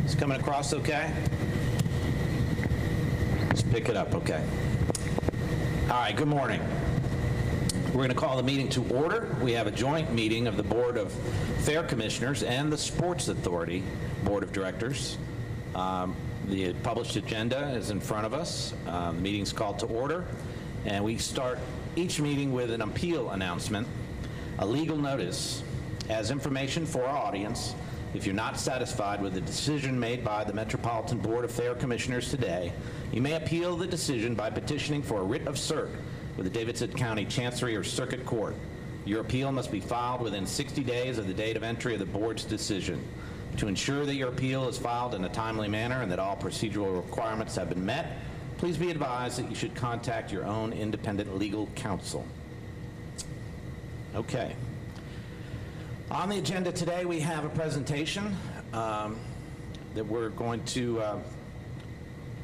It's coming across okay? Just pick it up, okay. All right, good morning. We're going to call the meeting to order. We have a joint meeting of the Board of Fair Commissioners and the Sports Authority Board of Directors. The published agenda is in front of us. The meeting's called to order, and we start each meeting with an appeal announcement, a legal notice. As information for our audience, if you're not satisfied with the decision made by the Metropolitan Board of Fair Commissioners today, you may appeal the decision by petitioning for a writ of cert with the Davidson County Chancery or Circuit Court. Your appeal must be filed within 60 days of the date of entry of the board's decision. To ensure that your appeal is filed in a timely manner and that all procedural requirements have been met, please be advised that you should contact your own independent legal counsel. Okay. On the agenda today, we have a presentation that we're going to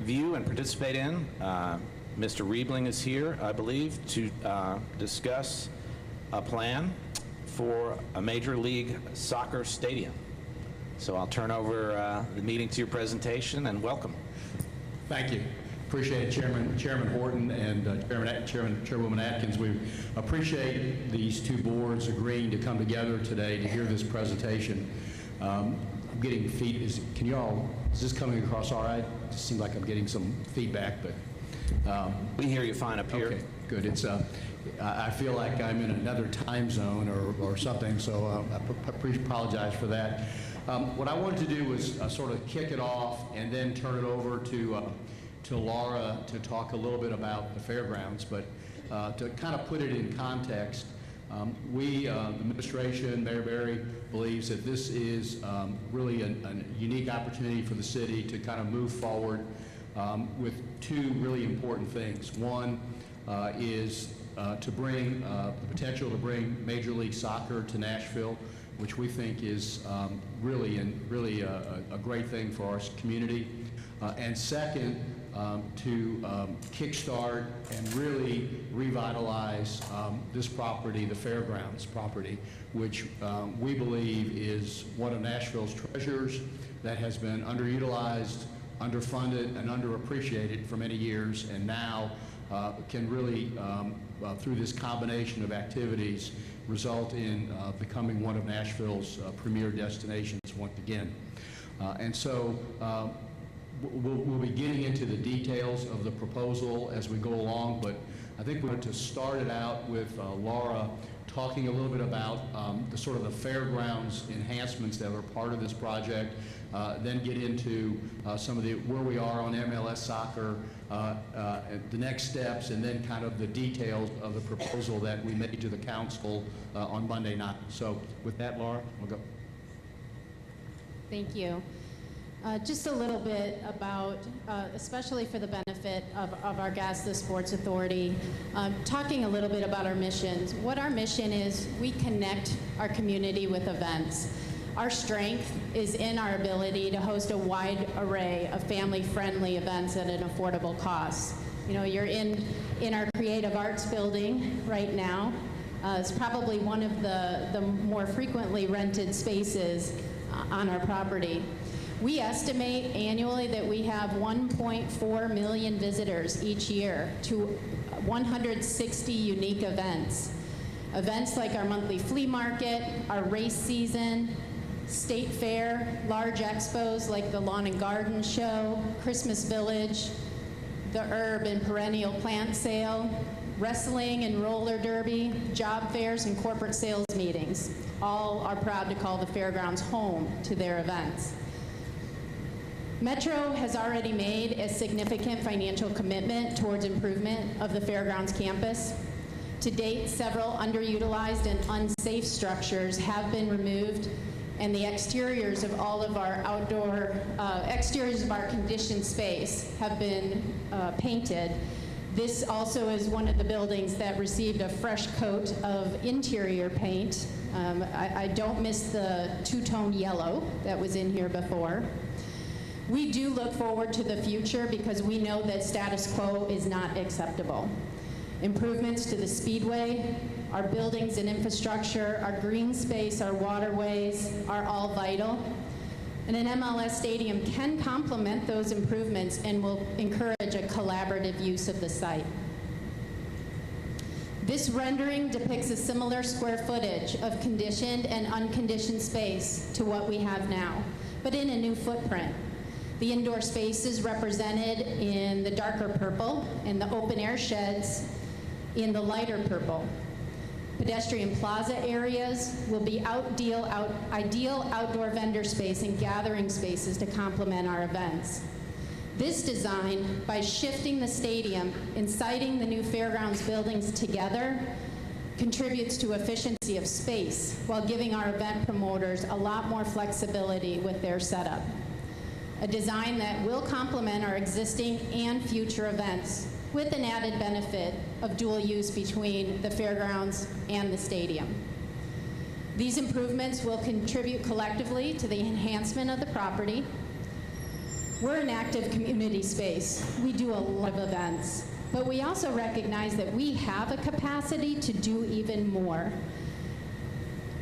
view and participate in. Mr. Riebling is here, I believe, to discuss a plan for a Major League Soccer stadium. So I'll turn over the meeting to your presentation, and welcome. Thank you. Appreciate it, Chairman Horton and Chairwoman Atkins. We appreciate these two boards agreeing to come together today to hear this presentation. I'm getting is this coming across all right? It seems like I'm getting some feedback, but we hear you fine up here. Okay, good. It's I feel like I'm in another time zone or something, so I apologize for that. What I wanted to do was sort of kick it off and then turn it over to Laura to talk a little bit about the fairgrounds, but to kind of put it in context, the administration, Mayor Berry, believes that this is really a unique opportunity for the city to kind of move forward with two really important things. One is to bring the potential to bring Major League Soccer to Nashville, which we think is really a great thing for our community. And second, to kickstart and really revitalize this property, the fairgrounds property, which we believe is one of Nashville's treasures that has been underutilized, underfunded, and underappreciated for many years, and now can really, through this combination of activities, result in becoming one of Nashville's premier destinations once again. And so we'll be getting into the details of the proposal as we go along, but I think we want to start it out with Laura talking a little bit about the sort of the fairgrounds enhancements that are part of this project, then get into some of where we are on MLS soccer, the next steps, and then kind of the details of the proposal that we made to the council on Monday night. So with that, Laura, we'll go. Thank you. Just a little bit about, especially for the benefit of our guests, the Sports Authority, talking a little bit about our missions. What our mission is, we connect our community with events. Our strength is in our ability to host a wide array of family-friendly events at an affordable cost. You know, you're in our creative arts building right now. It's probably one of the more frequently rented spaces on our property. We estimate annually that we have 1.4 million visitors each year to 160 unique events. Events like our monthly flea market, our race season, state fair, large expos like the Lawn and Garden Show, Christmas Village, the herb and perennial plant sale, wrestling and roller derby, job fairs, and corporate sales meetings. All are proud to call the fairgrounds home to their events. Metro has already made a significant financial commitment towards improvement of the fairgrounds campus. To date, several underutilized and unsafe structures have been removed, and the exteriors of all of our exteriors of our conditioned space have been painted. This also is one of the buildings that received a fresh coat of interior paint. I don't miss the two-tone yellow that was in here before. We do look forward to the future because we know that status quo is not acceptable. Improvements to the speedway, our buildings and infrastructure, our green space, our waterways are all vital. And an MLS stadium can complement those improvements and will encourage a collaborative use of the site. This rendering depicts a similar square footage of conditioned and unconditioned space to what we have now, but in a new footprint. The indoor space is represented in the darker purple, and the open air sheds in the lighter purple. Pedestrian plaza areas will be ideal outdoor vendor space and gathering spaces to complement our events. This design, by shifting the stadium and siting the new fairgrounds buildings together, contributes to efficiency of space while giving our event promoters a lot more flexibility with their setup. A design that will complement our existing and future events with an added benefit of dual use between the fairgrounds and the stadium. These improvements will contribute collectively to the enhancement of the property. We're an active community space. We do a lot of events, but we also recognize that we have a capacity to do even more.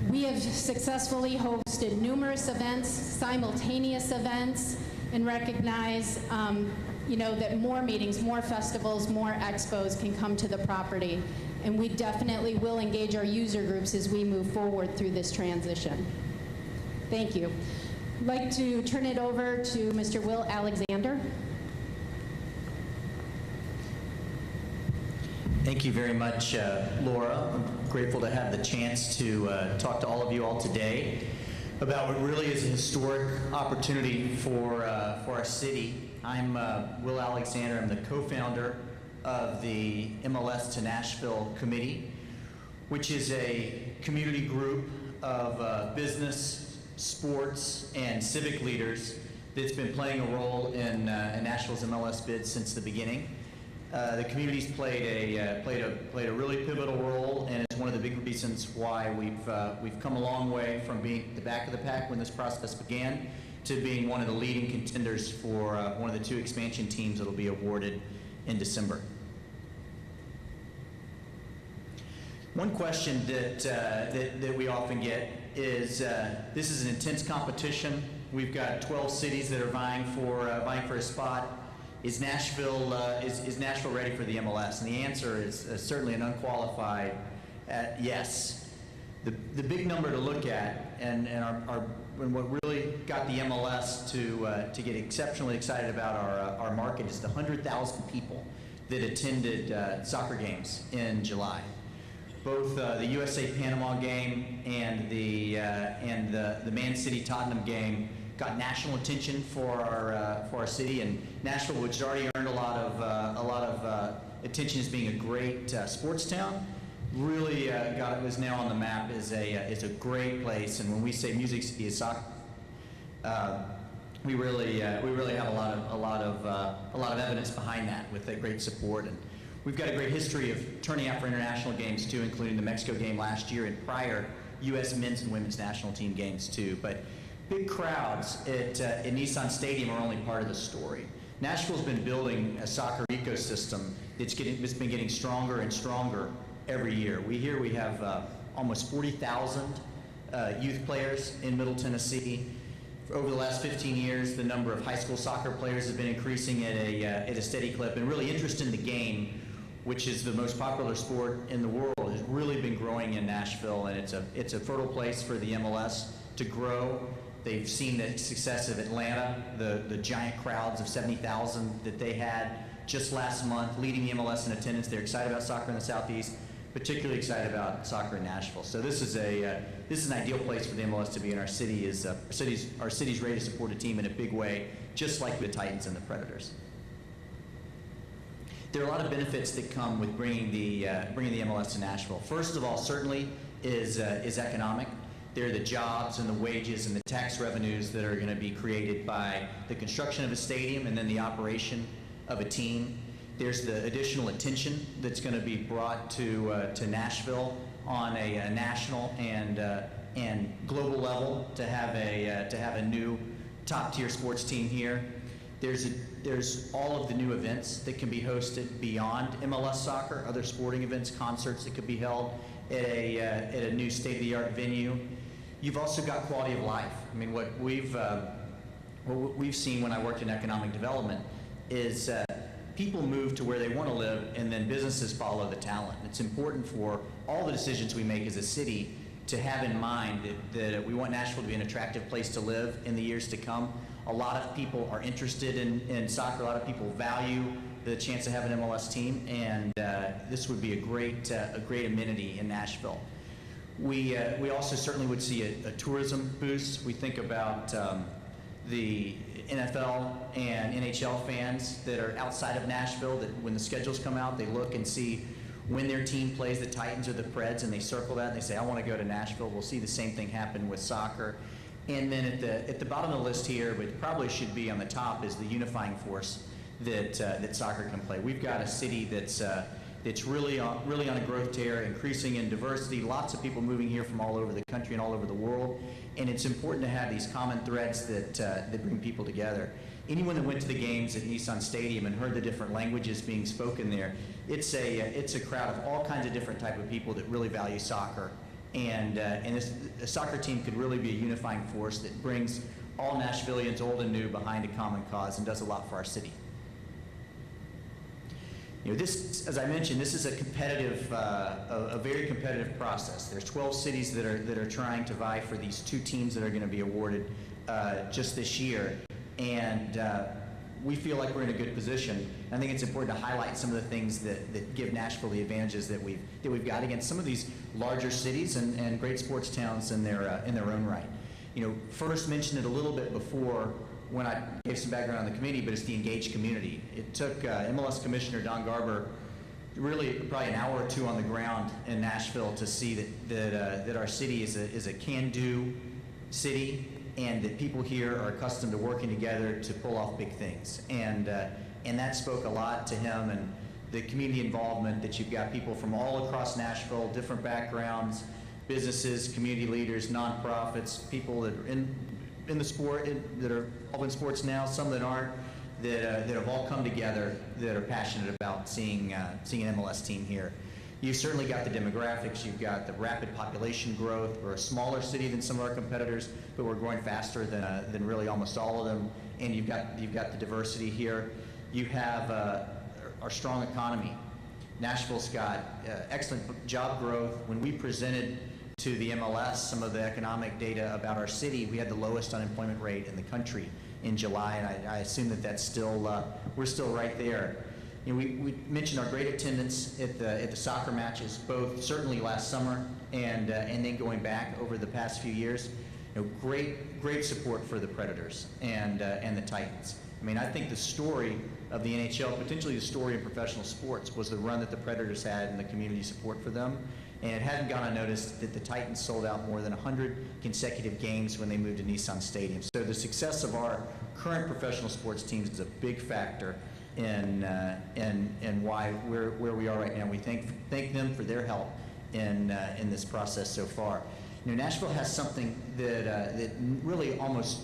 We have successfully hosted numerous events, simultaneous events, and recognize that more meetings, more festivals, more expos can come to the property. And we definitely will engage our user groups as we move forward through this transition. Thank you. I'd like to turn it over to Mr. Will Alexander. Thank you very much, Laura. I'm grateful to have the chance to talk to all of you all today about what really is a historic opportunity for our city. I'm Will Alexander. I'm the co-founder of the MLS to Nashville Committee, which is a community group of business, sports, and civic leaders that's been playing a role in Nashville's MLS bid since the beginning. The community's played a really pivotal role, and it's one of the big reasons why we've come a long way from being at the back of the pack when this process began to being one of the leading contenders for one of the 2 expansion teams that will be awarded in December. One question that we often get is this is an intense competition. We've got 12 cities that are vying for a spot. Is Nashville ready for the MLS? And the answer is certainly an unqualified yes. The big number to look at, and what really got the MLS to get exceptionally excited about our market is the 100,000 people that attended soccer games in July. Both the USA-Panama game and the Man City-Tottenham game got national attention for our city, and Nashville, which has already earned a lot of attention as being a great sports town, really was now on the map as a great place. And when we say Music City is soccer, we really have a lot of evidence behind that with that great support. And we've got a great history of turning out for international games too, including the Mexico game last year and prior U.S. men's and women's national team games too. But big crowds at Nissan Stadium are only part of the story. Nashville's been building a soccer ecosystem that's been getting stronger and stronger every year. We have almost 40,000 youth players in Middle Tennessee. Over the last 15 years, the number of high school soccer players has been increasing at a steady clip, and really interest in the game, which is the most popular sport in the world, has really been growing in Nashville, and it's a fertile place for the MLS to grow. They've seen the success of Atlanta, the giant crowds of 70,000 that they had just last month, leading the MLS in attendance. They're excited about soccer in the Southeast, particularly excited about soccer in Nashville. So this is an ideal place for the MLS to be, and our city's ready to support a team in a big way, just like the Titans and the Predators. There are a lot of benefits that come with bringing the MLS to Nashville. First of all, certainly is economic. There are the jobs and the wages and the tax revenues that are going to be created by the construction of a stadium and then the operation of a team. There's the additional attention that's going to be brought to Nashville on a national and global level to have a new top-tier sports team here. There's all of the new events that can be hosted beyond MLS soccer, other sporting events, concerts that could be held at a new state-of-the-art venue. You've also got quality of life. I mean, what we've what we've seen when I worked in economic development is people move to where they want to live, and then businesses follow the talent. It's important for all the decisions we make as a city to have in mind that we want Nashville to be an attractive place to live in the years to come. A lot of people are interested in soccer. A lot of people value the chance to have an MLS team, and this would be a great amenity in Nashville. We also certainly would see a tourism boost. We think about the NFL and NHL fans that are outside of Nashville, that when the schedules come out, they look and see when their team plays the Titans or the Preds, and they circle that and they say, I want to go to Nashville. We'll see the same thing happen with soccer. And then at the bottom of the list here, but probably should be on the top, is the unifying force that soccer can play. We've got a city that's really on a growth tear, increasing in diversity, lots of people moving here from all over the country and all over the world, and it's important to have these common threads that bring people together. Anyone that went to the games at Nissan Stadium and heard the different languages being spoken there, it's a crowd of all kinds of different type of people that really value soccer, and a soccer team could really be a unifying force that brings all Nashvillians, old and new, behind a common cause and does a lot for our city. You know, this, as I mentioned, this is a very competitive process. There's 12 cities that are trying to vie for these 2 teams that are going to be awarded just this year, and we feel like we're in a good position. I think it's important to highlight some of the things that give Nashville the advantages that we've got against some of these larger cities and great sports towns in their own right. You know, first mentioned it a little bit before when I gave some background on the committee, but it's the engaged community. It took MLS Commissioner Don Garber really probably an hour or 2 on the ground in Nashville to see that our city is a can-do city, and that people here are accustomed to working together to pull off big things. And that spoke a lot to him, and the community involvement, that you've got people from all across Nashville, different backgrounds, businesses, community leaders, nonprofits, people that are in the sport, that are all in sports now, some that aren't, that have all come together, that are passionate about seeing an MLS team here. You've certainly got the demographics. You've got the rapid population growth. We're a smaller city than some of our competitors, but we're growing faster than really almost all of them. And you've got the diversity here. You have our strong economy. Nashville's got excellent job growth. When we presented to the MLS some of the economic data about our city, we had the lowest unemployment rate in the country in July, and I assume that's still we're still right there. You know, we mentioned our great attendance at the soccer matches, both certainly last summer and then going back over the past few years. You know, great support for the Predators and the Titans. I mean, I think the story of the NHL, potentially the story of professional sports, was the run that the Predators had and the community support for them. And it hadn't gone unnoticed that the Titans sold out more than 100 consecutive games when they moved to Nissan Stadium. So the success of our current professional sports teams is a big factor in why we're where we are right now. We thank them for their help in this process so far. You know, Nashville has something that really almost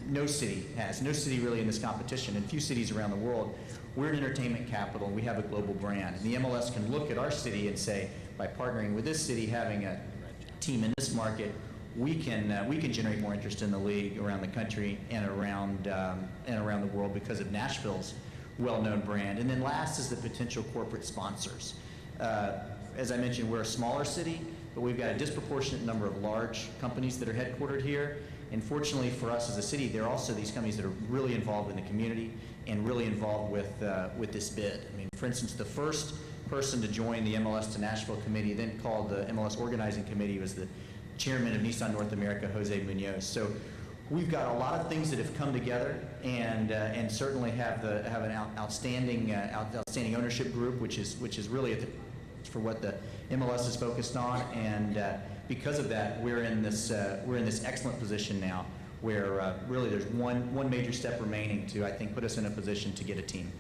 no city has. No city really in this competition, and few cities around the world. We're an entertainment capital, and we have a global brand. And the MLS can look at our city and say, by partnering with this city, having a team in this market, we can generate more interest in the league around the country and around the world because of Nashville's well-known brand. And then last is the potential corporate sponsors. As I mentioned, we're a smaller city, but we've got a disproportionate number of large companies that are headquartered here. And fortunately for us as a city, there are also these companies that are really involved in the community and really involved with this bid. I mean, for instance, the first person to join the MLS to Nashville committee, then called the MLS organizing committee, was the chairman of Nissan North America, Jose Munoz. So we've got a lot of things that have come together, and certainly have an outstanding ownership group, which is really for what the MLS is focused on. And because of that, we're in this excellent position now, where really there's one major step remaining to, I think, put us in a position to get a team.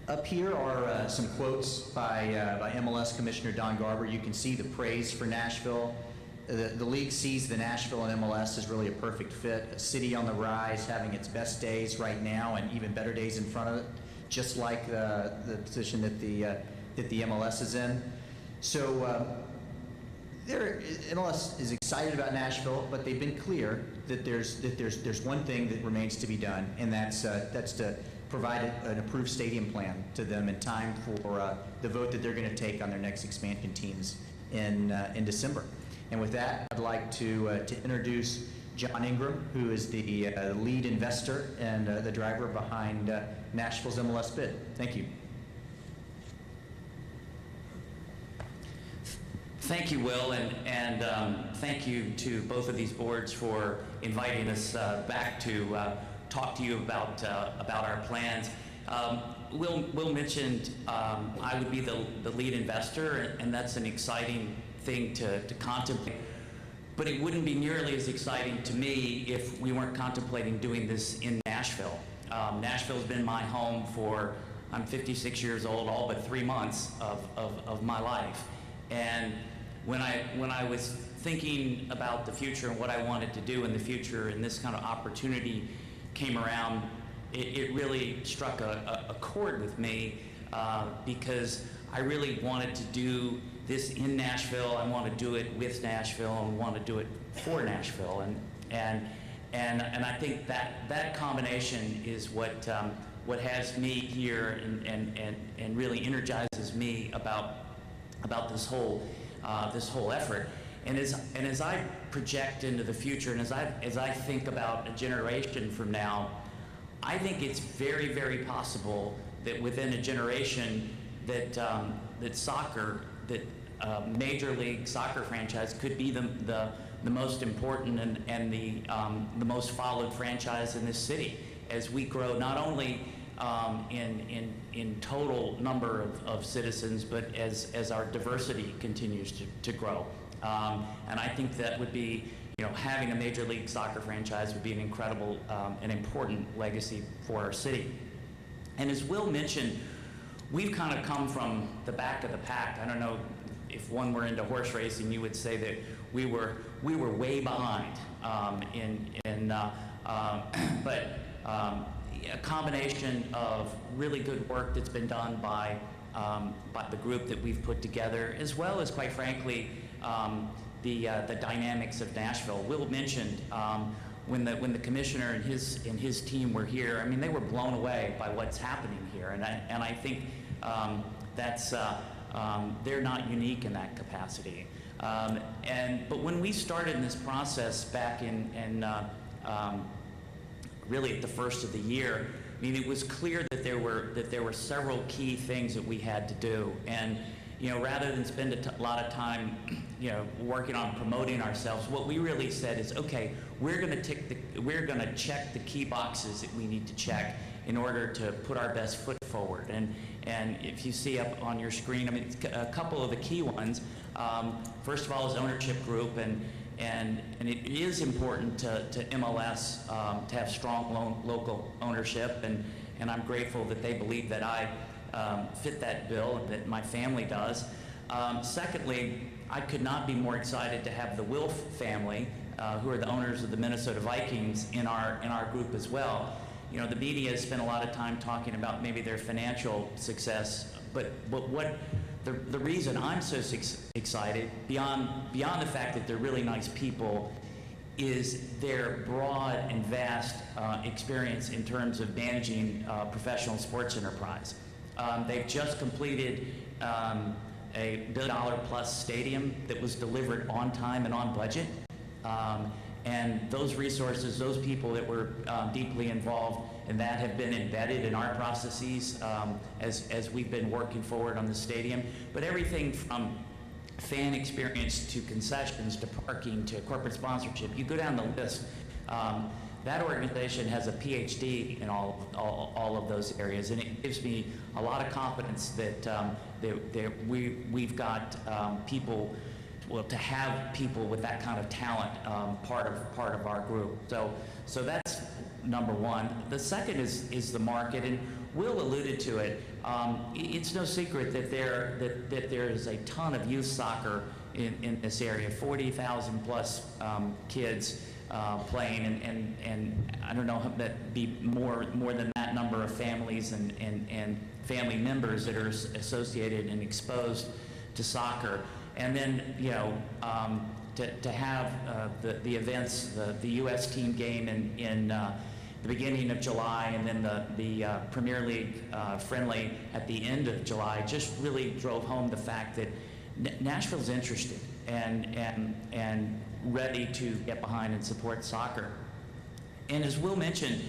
Up here are some quotes by MLS Commissioner Don Garber. You can see the praise for Nashville. The league sees the Nashville and MLS as really a perfect fit, a city on the rise, having its best days right now and even better days in front of it, just like the position that the MLS is in. So NLS is excited about Nashville, but they've been clear that there's one thing that remains to be done, and that's to provide an approved stadium plan to them in time for the vote that they're going to take on their next expansion teams in December. And with that, I'd like to introduce John Ingram, who is the lead investor and the driver behind Nashville's MLS bid. Thank you. Thank you, Will, and thank you to both of these boards for inviting us back to talk to you about our plans. Will mentioned I would be the lead investor, and that's an exciting thing to contemplate. But it wouldn't be nearly as exciting to me if we weren't contemplating doing this in Nashville. Nashville's been my home for, I'm 56 years old, all but 3 months of my life. And when I was thinking about the future and what I wanted to do in the future, and this kind of opportunity came around, it really struck a chord with me because I really wanted to do this in Nashville. I want to do it with Nashville, and want to do it for Nashville, and I think that combination is what has me here and really energizes me about this whole effort. And as I project into the future, and as I think about a generation from now, I think it's very, very possible that within a generation that soccer, that Major League Soccer franchise could be the most important and the most followed franchise in this city as we grow not only in total number of citizens, but as our diversity continues to grow. And I think that would be, having a Major League Soccer franchise would be an incredible and important legacy for our city. And as Will mentioned, we've kind of come from the back of the pack. I don't know if one were into horse racing, you would say that we were way behind but a combination of really good work that's been done by the group that we've put together, as well as, quite frankly, the dynamics of Nashville. Will mentioned when the commissioner and his team were here, I mean, they were blown away by what's happening here, and I think that's they're not unique in that capacity. But when we started in this process back in really at the first of the year, I mean, it was clear that there were several key things that we had to do, and rather than spend a lot of time working on promoting ourselves, what we really said is, okay, we're going to check the key boxes that we need to check in order to put our best foot forward. And if you see up on your screen, I mean, a couple of the key ones. First of all, is ownership group, and it is important to MLS to have strong local ownership, and I'm grateful that they believe that I fit that bill and that my family does. Secondly, I could not be more excited to have the Wilf family, who are the owners of the Minnesota Vikings, in our group as well. The media has spent a lot of time talking about maybe their financial success, but what the reason I'm so excited, beyond the fact that they're really nice people, is their broad and vast experience in terms of managing professional sports enterprise. They've just completed a $1 billion-plus stadium that was delivered on time and on budget. And those resources, those people that were deeply involved in that have been embedded in our processes as we've been working forward on the stadium. But everything from fan experience to concessions to parking to corporate sponsorship, you go down the list. That organization has a PhD in all of those areas, and it gives me a lot of confidence that we've got people. Well, to have people with that kind of talent part of our group. So that's number one. The second is the market, and Will alluded to it. It's no secret that there is a ton of youth soccer in this area. 40,000 plus kids playing, and I don't know, that be more than that number of families and family members that are associated and exposed to soccer. And then, to have the events, the U.S. team game in the beginning of July, and then the Premier League friendly at the end of July, just really drove home the fact that Nashville's interested and ready to get behind and support soccer. And as Will mentioned,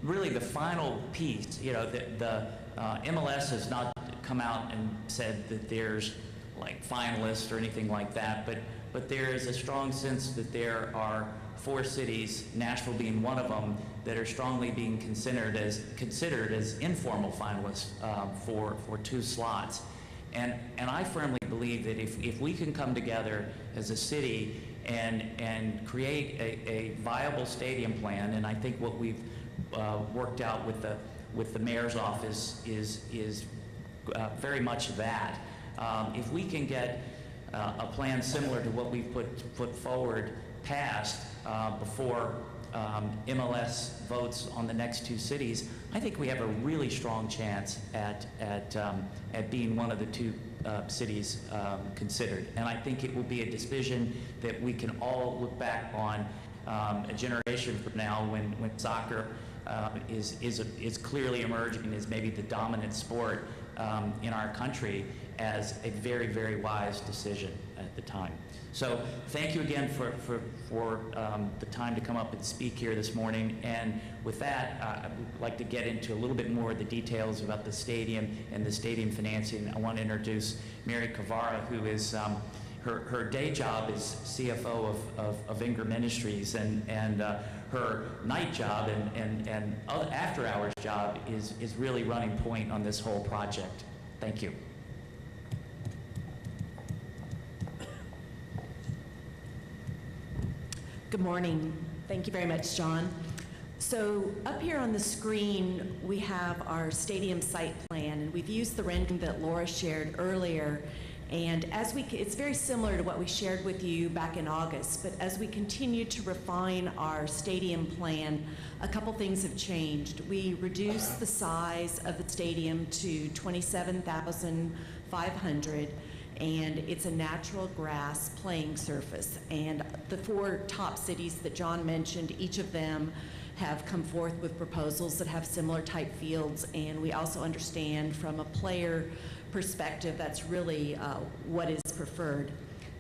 really the final piece, the MLS has not come out and said that there's like finalists or anything like that, but there is a strong sense that there are 4 cities, Nashville being one of them, that are strongly being considered as informal finalists for 2 slots. And I firmly believe that if we can come together as a city and create a viable stadium plan, and I think what we've worked out with the mayor's office is very much that. If we can get a plan similar to what we've put forward passed before MLS votes on the next 2 cities, I think we have a really strong chance at being one of the 2 cities considered. And I think it will be a decision that we can all look back on a generation from now when soccer is clearly emerging as maybe the dominant sport in our country, as a very, very wise decision at the time. So thank you again for the time to come up and speak here this morning. And with that, I would like to get into a little bit more of the details about the stadium and the stadium financing. I want to introduce Mary Cavara, who is her day job is CFO of Ingram Ministries, and her night job and after hours job is really running point on this whole project. Thank you. Good morning. Thank you very much, John. So up here on the screen, we have our stadium site plan, and we've used the rendering that Laura shared earlier. And it's very similar to what we shared with you back in August, but as we continue to refine our stadium plan, a couple things have changed. We reduced the size of the stadium to 27,500, and it's a natural grass playing surface. And the 4 top cities that John mentioned, each of them have come forth with proposals that have similar type fields, and we also understand from a player perspective that's really what is preferred.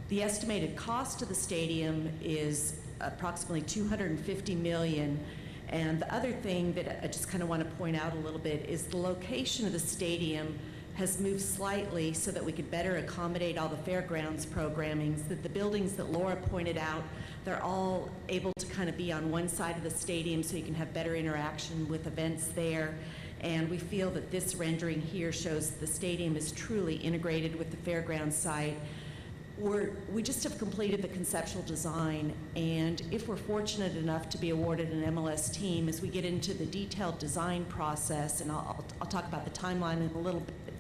The estimated cost of the stadium is approximately $250 million. And the other thing that I just kind of want to point out a little bit is the location of the stadium has moved slightly so that we could better accommodate all the fairgrounds programming, so that the buildings that Laura pointed out, they're all able to kind of be on one side of the stadium so you can have better interaction with events there. And we feel that this rendering here shows the stadium is truly integrated with the fairgrounds site. We just have completed the conceptual design, and if we're fortunate enough to be awarded an MLS team, as we get into the detailed design process, and I'll talk about the timeline in a little bit,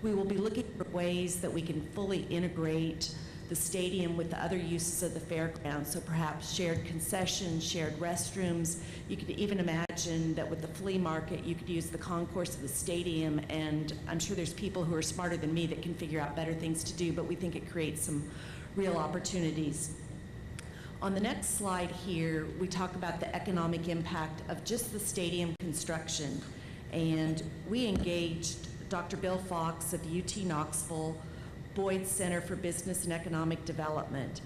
we will be looking for ways that we can fully integrate the stadium with the other uses of the fairgrounds, so perhaps shared concessions, shared restrooms. You could even imagine that with the flea market, you could use the concourse of the stadium, and I'm sure there's people who are smarter than me that can figure out better things to do, but we think it creates some real opportunities. On the next slide here, we talk about the economic impact of just the stadium construction, and we engaged Dr. Bill Fox of UT Knoxville, Boyd Center for Business and Economic Development.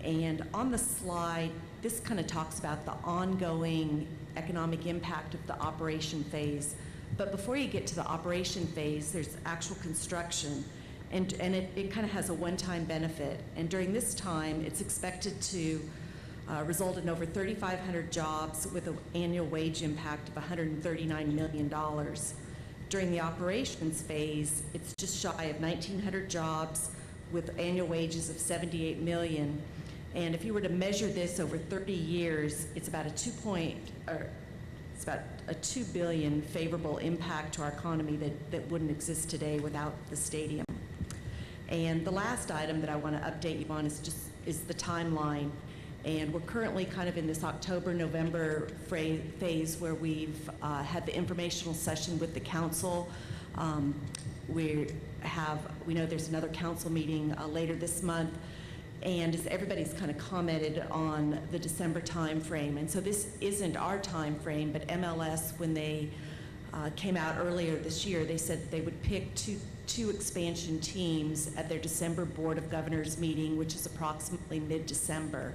And on the slide, this kind of talks about the ongoing economic impact of the operation phase. But before you get to the operation phase, there's actual construction. And it kind of has a one-time benefit. And during this time, it's expected to result in over 3,500 jobs with an annual wage impact of $139 million. During the operations phase, it's just shy of 1,900 jobs with annual wages of $78 million. And if you were to measure this over 30 years, it's about a $2 billion favorable impact to our economy that wouldn't exist today without the stadium. And the last item that I want to update you on is the timeline. And we're currently kind of in this October-November phase where we've had the informational session with the council. We know there's another council meeting later this month, and as everybody's kind of commented on the December time frame, and so this isn't our time frame, but MLS, when they came out earlier this year, they said that they would pick two expansion teams at their December Board of Governors meeting, which is approximately mid-December.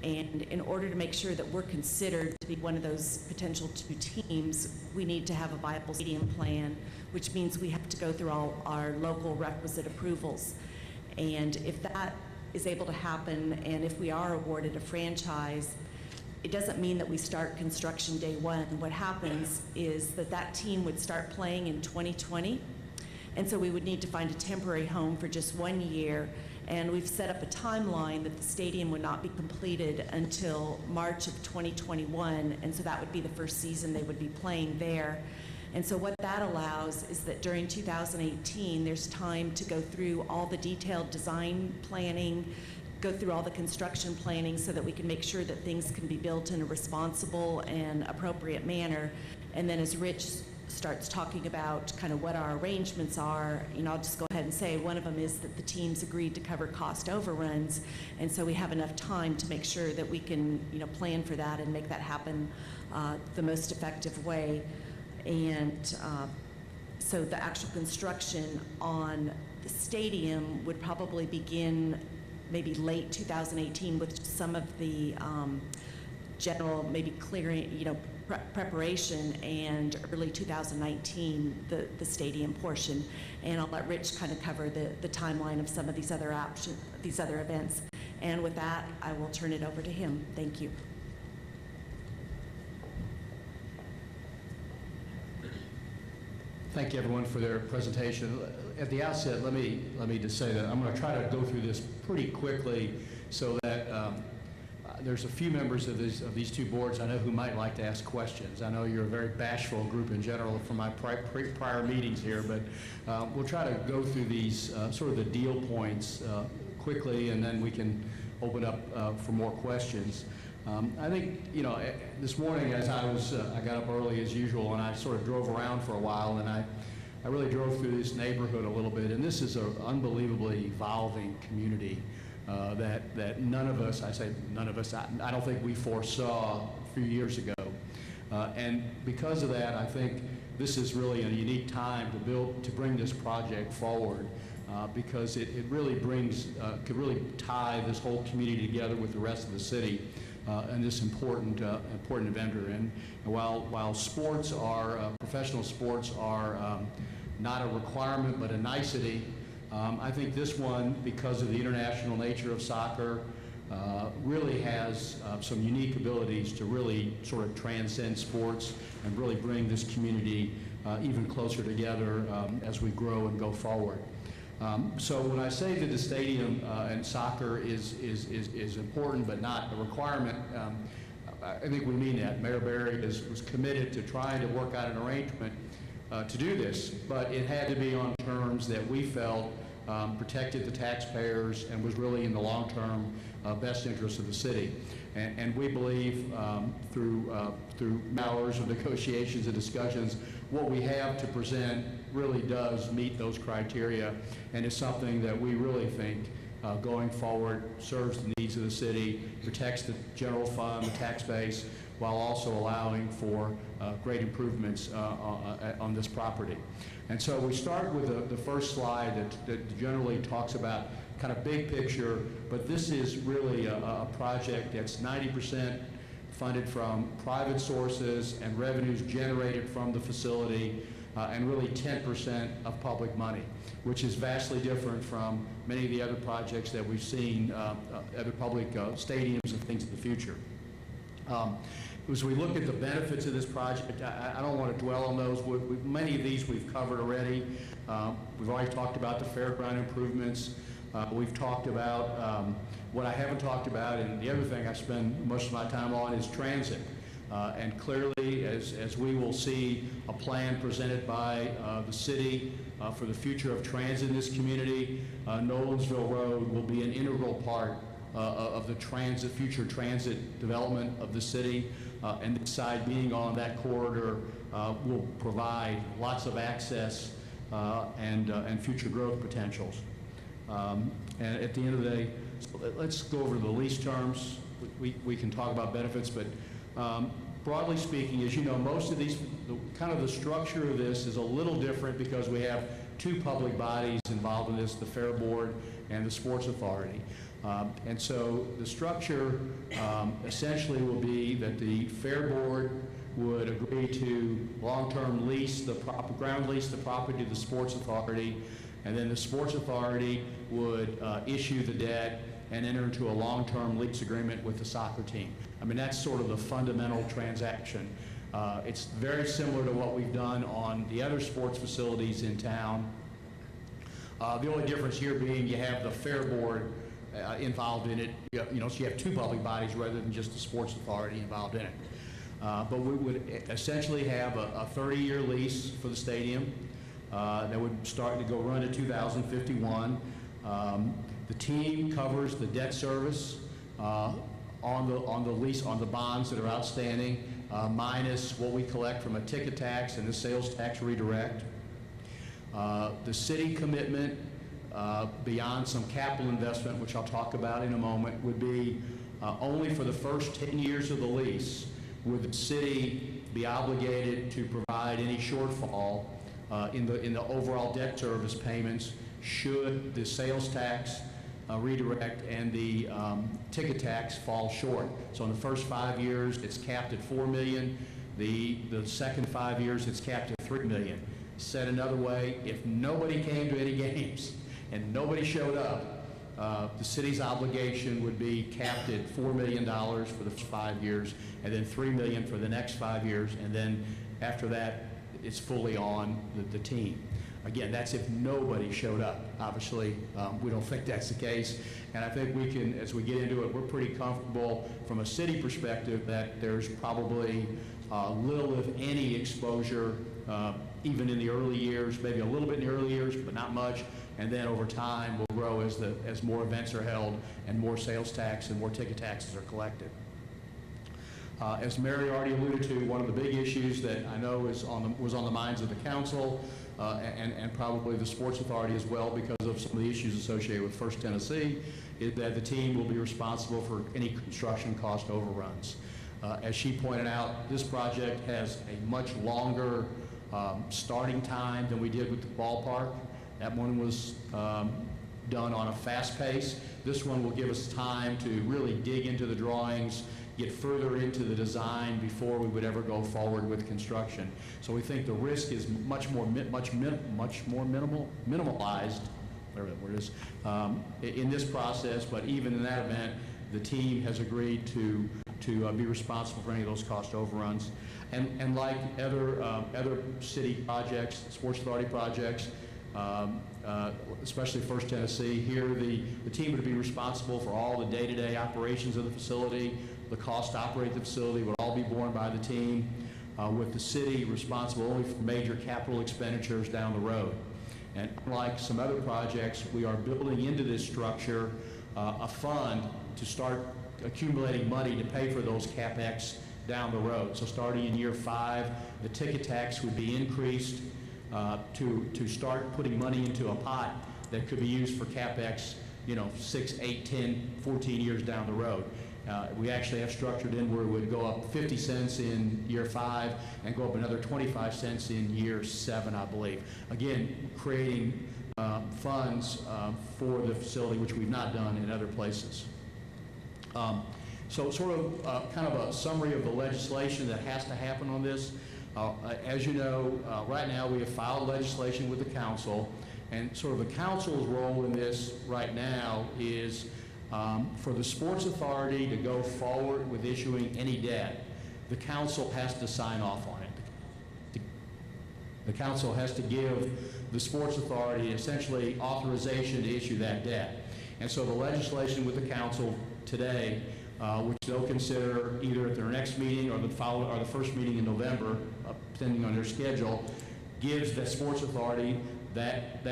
And in order to make sure that we're considered to be one of those potential two teams, we need to have a viable stadium plan, which means we have to go through all our local requisite approvals. And if that is able to happen, and if we are awarded a franchise, it doesn't mean that we start construction day one. What happens is that team would start playing in 2020, and so we would need to find a temporary home for just 1 year. And we've set up a timeline that the stadium would not be completed until March of 2021, and so that would be the first season they would be playing there. And so what that allows is that during 2018, there's time to go through all the detailed design planning, go through all the construction planning so that we can make sure that things can be built in a responsible and appropriate manner. And then as Rich starts talking about kind of what our arrangements are, I'll just go ahead and say one of them is that the teams agreed to cover cost overruns, and so we have enough time to make sure that we can plan for that and make that happen the most effective way. And so the actual construction on the stadium would probably begin maybe late 2018 with some of the general maybe clearing, preparation, and early 2019 the stadium portion. And I'll let Rich kind of cover the timeline of some of these other events. And with that, I will turn it over to him. Thank you. Thank you, everyone, for their presentation. At the outset, let me just say that I'm going to try to go through this pretty quickly so that there's a few members of these two boards I know who might like to ask questions. I know you're a very bashful group in general from my prior meetings here, but we'll try to go through these sort of the deal points quickly, and then we can open up for more questions. I think, this morning as I got up early as usual, and I sort of drove around for a while, and I really drove through this neighborhood a little bit, and this is an unbelievably evolving community that none of us, I say none of us, I don't think we foresaw a few years ago. And because of that, I think this is really a unique time to bring this project forward. Because it really could really tie this whole community together with the rest of the city and this important vendor. And while sports are, professional sports are not a requirement but a nicety, I think this one, because of the international nature of soccer, really has some unique abilities to really sort of transcend sports and really bring this community even closer together as we grow and go forward. So when I say that the stadium and soccer is important but not a requirement, I think we mean that. Mayor Berry was committed to trying to work out an arrangement to do this, but it had to be on terms that we felt protected the taxpayers and was really in the long-term best interest of the city. And we believe through hours of negotiations and discussions, what we have to present really does meet those criteria, and is something that we really think going forward serves the needs of the city, protects the general fund, the tax base, while also allowing for great improvements on this property. And so we start with the first slide that generally talks about kind of big picture, but this is really a project that's 90% funded from private sources and revenues generated from the facility, and really 10% of public money, which is vastly different from many of the other projects that we've seen, other public stadiums and things in the future. As we look at the benefits of this project, I don't want to dwell on those. Many of these we've covered already. We've already talked about the fairground improvements. We've talked about what I haven't talked about, and the other thing I spend most of my time on is transit. And clearly, as we will see a plan presented by the city for the future of transit in this community, Nolensville Road will be an integral part of the future transit development of the city. And this side being on that corridor will provide lots of access and future growth potentials. And at the end of the day, let's go over the lease terms. We can talk about benefits, but broadly speaking, as you know, most of these, kind of the structure of this is a little different because we have two public bodies involved in this, the Fair Board and the Sports Authority. And so the structure essentially will be that the Fair Board would agree to long-term lease, ground lease the property to the Sports Authority, and then the Sports Authority would issue the debt and enter into a long-term lease agreement with the soccer team. I mean, that's sort of the fundamental transaction. It's very similar to what we've done on the other sports facilities in town. The only difference here being you have the Fair Board involved in it, you know, so you have two public bodies rather than just the Sports Authority involved in it. But we would essentially have a 30-year lease for the stadium that would start to go run to 2051. The team covers the debt service on the lease, on the bonds that are outstanding, minus what we collect from a ticket tax and the sales tax redirect. The city commitment beyond some capital investment, which I'll talk about in a moment, would be only for the first 10 years of the lease would the city be obligated to provide any shortfall in the overall debt service payments should the sales tax redirect and the ticket tax fall short. So in the first 5 years, it's capped at $4 million. The second 5 years, it's capped at $3 million. Said another way, if nobody came to any games and nobody showed up, the city's obligation would be capped at $4 million for the 5 years, and then $3 million for the next 5 years, and then after that, it's fully on the team. Again, that's if nobody showed up. Obviously, we don't think that's the case, and I think we can, as we get into it, we're pretty comfortable from a city perspective that there's probably little, if any, exposure, even in the early years, maybe a little bit in the early years, but not much. And then over time will grow as more events are held and more sales tax and more ticket taxes are collected. As Mary already alluded to, one of the big issues that I know was on the minds of the council and probably the Sports Authority as well because of some of the issues associated with First Tennessee is that the team will be responsible for any construction cost overruns. As she pointed out, this project has a much longer starting time than we did with the ballpark. That one was done on a fast pace. This one will give us time to really dig into the drawings, get further into the design before we would ever go forward with construction. So we think the risk is much more minimalized, whatever that word is, in this process. But even in that event, the team has agreed to be responsible for any of those cost overruns. And like other city projects, Sports Authority projects, especially First Tennessee, here the team would be responsible for all the day-to-day operations of the facility. The cost to operate the facility would all be borne by the team, with the city responsible only for major capital expenditures down the road. And unlike some other projects, we are building into this structure a fund to start accumulating money to pay for those CapEx down the road. So starting in year 5, the ticket tax would be increased to start putting money into a pot that could be used for CapEx, 6, 8, 10, 14 years down the road. We actually have structured in where it would go up 50 cents in year 5 and go up another 25 cents in year 7, I believe. Again, creating funds for the facility, which we've not done in other places. So sort of kind of a summary of the legislation that has to happen on this. As you know, right now we have filed legislation with the council, and sort of the council's role in this right now is for the Sports Authority to go forward with issuing any debt. The council has to sign off on it. The council has to give the Sports Authority essentially authorization to issue that debt. And so the legislation with the council today, which they'll consider either at their next meeting or the first meeting in November, depending on their schedule, gives the Sports Authority that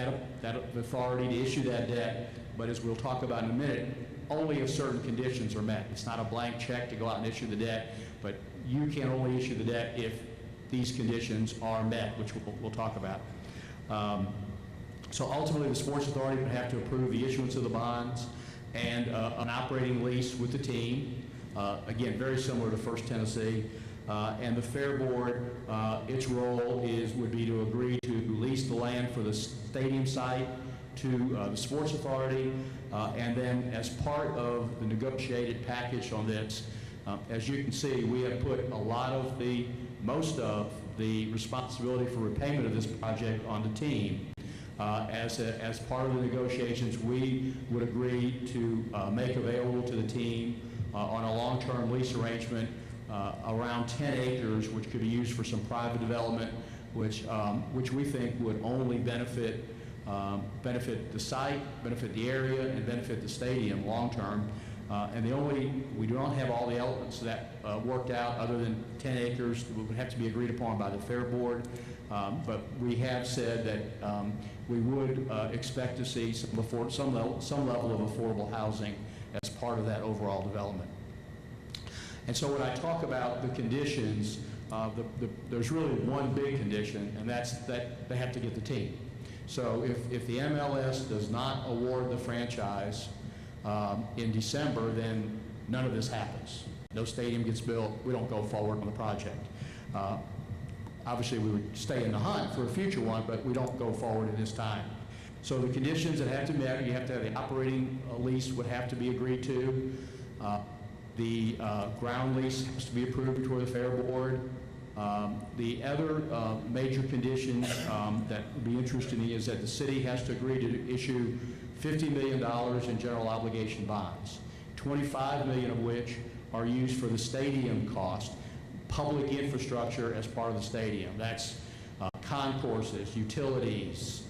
authority to issue that debt. But as we'll talk about in a minute, only if certain conditions are met. It's not a blank check to go out and issue the debt, but you can only issue the debt if these conditions are met, which we'll talk about. So ultimately, the Sports Authority would have to approve the issuance of the bonds and an operating lease with the team. Again, very similar to First Tennessee. And the Fair Board, its role would be to agree to lease the land for the stadium site to the Sports Authority, and then as part of the negotiated package on this, as you can see, we have put most of the responsibility for repayment of this project on the team. As part of the negotiations, we would agree to make available to the team on a long-term lease arrangement around 10 acres, which could be used for some private development, which we think would only benefit the site, benefit the area, and benefit the stadium long-term. We do not have all the elements that worked out other than 10 acres that would have to be agreed upon by the Fair Board. But we have said that we would expect to see some level of affordable housing as part of that overall development. And so when I talk about the conditions, there's really one big condition, and that's that they have to get the team. So if the MLS does not award the franchise in December, then none of this happens. No stadium gets built. We don't go forward on the project. Obviously, we would stay in the hunt for a future one, but we don't go forward at this time. So the conditions that have to be met, you have to have the operating lease would have to be agreed to. The ground lease has to be approved before the Fair Board. The other major conditions that would be interesting is that the city has to agree to issue $50 million in general obligation bonds, $25 million of which are used for the stadium cost, public infrastructure as part of the stadium. That's concourses, utilities,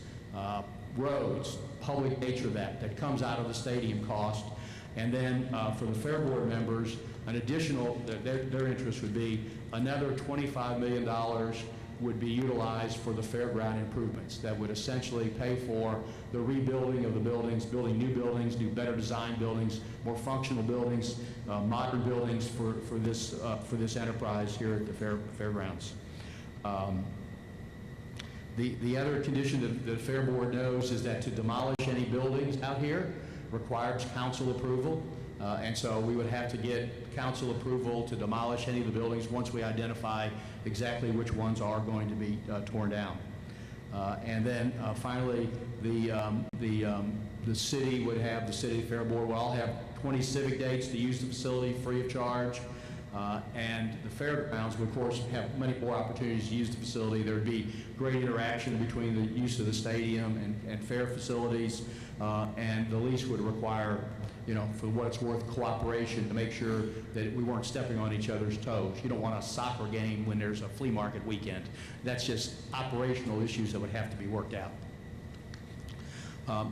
roads, public nature that comes out of the stadium cost. And then for the Fair Board members, an additional, their interest would be another $25 million would be utilized for the fairground improvements that would essentially pay for the rebuilding of the buildings, building new buildings, better designed buildings, more functional buildings, modern buildings for this enterprise here at the fairgrounds. The other condition that the Fair Board knows is that to demolish any buildings out here requires council approval. And so we would have to get council approval to demolish any of the buildings once we identify exactly which ones are going to be torn down. And then finally, the city would have, the City Fair Board will all have 20 civic dates to use the facility free of charge. And the fairgrounds would, of course, have many more opportunities to use the facility. There would be great interaction between the use of the stadium and fair facilities. And the lease would require, for what it's worth, cooperation to make sure that we weren't stepping on each other's toes. You don't want a soccer game when there's a flea market weekend. That's just operational issues that would have to be worked out.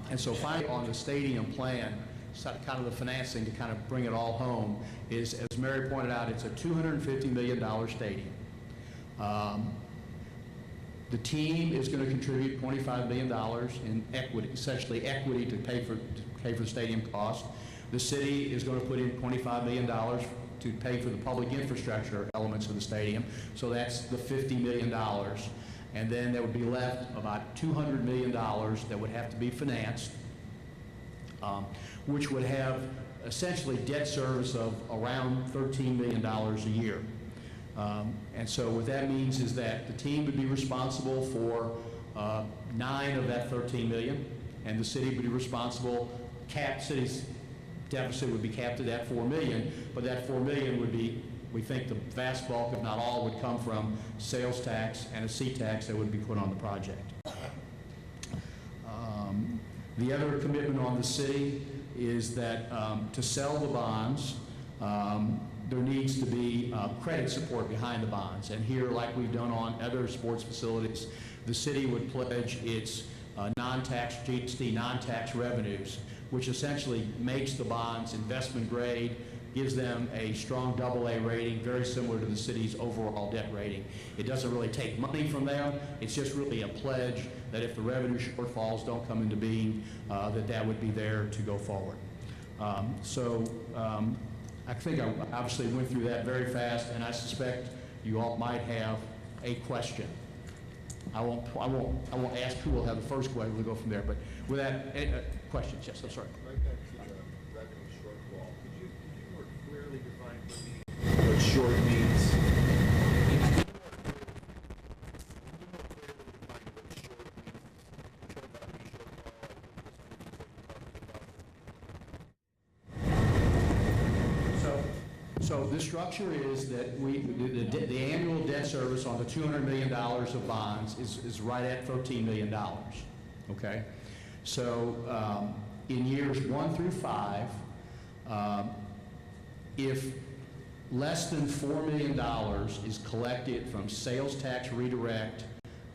And so finally, on the stadium plan, kind of the financing to kind of bring it all home is, as Mary pointed out, it's a $250 million stadium. The team is going to contribute $25 million in equity, essentially equity to pay for the stadium cost. The city is going to put in $25 million to pay for the public infrastructure elements of the stadium. So that's the $50 million. And then there would be left about $200 million that would have to be financed, which would have essentially debt service of around $13 million a year. And so what that means is that the team would be responsible for 9 of that $13 million, and the city would be responsible, city's deficit would be capped at that $4 million, but that $4 million would be, we think the vast bulk, if not all, would come from sales tax and a seat tax that would be put on the project. The other commitment on the city is that to sell the bonds, there needs to be credit support behind the bonds. And here, like we've done on other sports facilities, the city would pledge its non-tax GST, non-tax revenues, which essentially makes the bonds investment grade, gives them a strong AA rating, very similar to the city's overall debt rating. It doesn't really take money from them. It's just really a pledge that if the revenue shortfalls don't come into being, that would be there to go forward. I think I obviously went through that very fast, and I suspect you all might have a question. I won't ask who will have the first question. We'll go from there. But with that, questions? Yes, I'm sorry. Right back to the revenue shortfall. Could you more clearly define for me what short means? So the structure is that the annual debt service on the $200 million of bonds is right at $13 million, okay? So in years 1 through 5, if less than $4 million is collected from sales tax redirect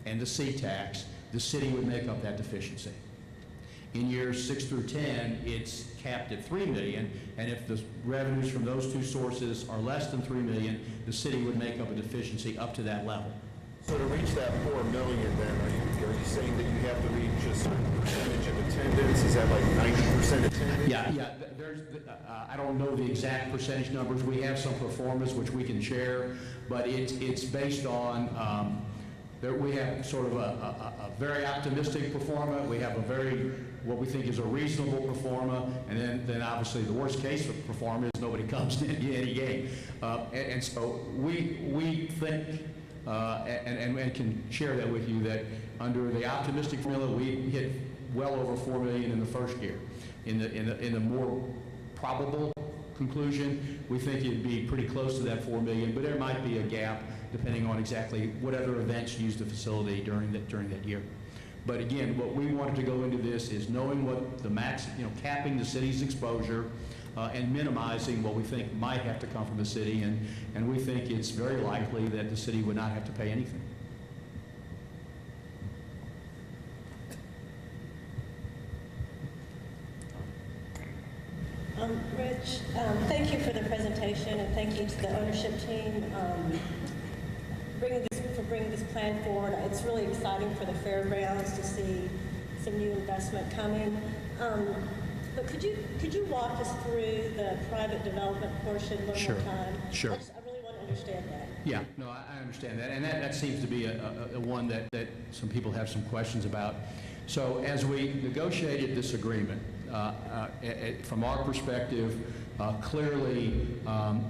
and the C-tax, the city would make up that deficiency. In years 6 through 10, it's capped at $3 million, and if the revenues from those two sources are less than $3 million, the city would make up a deficiency up to that level. So to reach that $4 million, then, are you saying that you have to reach a certain percentage of attendance? Is that like 90% attendance? Yeah. I don't know the exact percentage numbers. We have some performance which we can share, but it's based on. We have sort of a very optimistic performer. We have what we think is a reasonable performer, and then obviously the worst case of performer is nobody comes to any game. And so we think, and can share that with you, that under the optimistic formula, we hit well over $4 million in the first year. In the more probable conclusion, we think it'd be pretty close to that $4 million, but there might be a gap depending on exactly what other events use the facility during that year. But again, what we wanted to go into this is knowing what the max, capping the city's exposure and minimizing what we think might have to come from the city, and we think it's very likely that the city would not have to pay anything. Rich, thank you for the presentation, and thank you to the ownership team for bringing this plan forward. It's really exciting for the fairgrounds to see some new investment coming. But could you walk us through the private development portion one Sure. more time? Sure. I really want to understand that. Yeah, no, I understand that, and that seems to be a one that some people have some questions about. So as we negotiated this agreement, from our perspective, clearly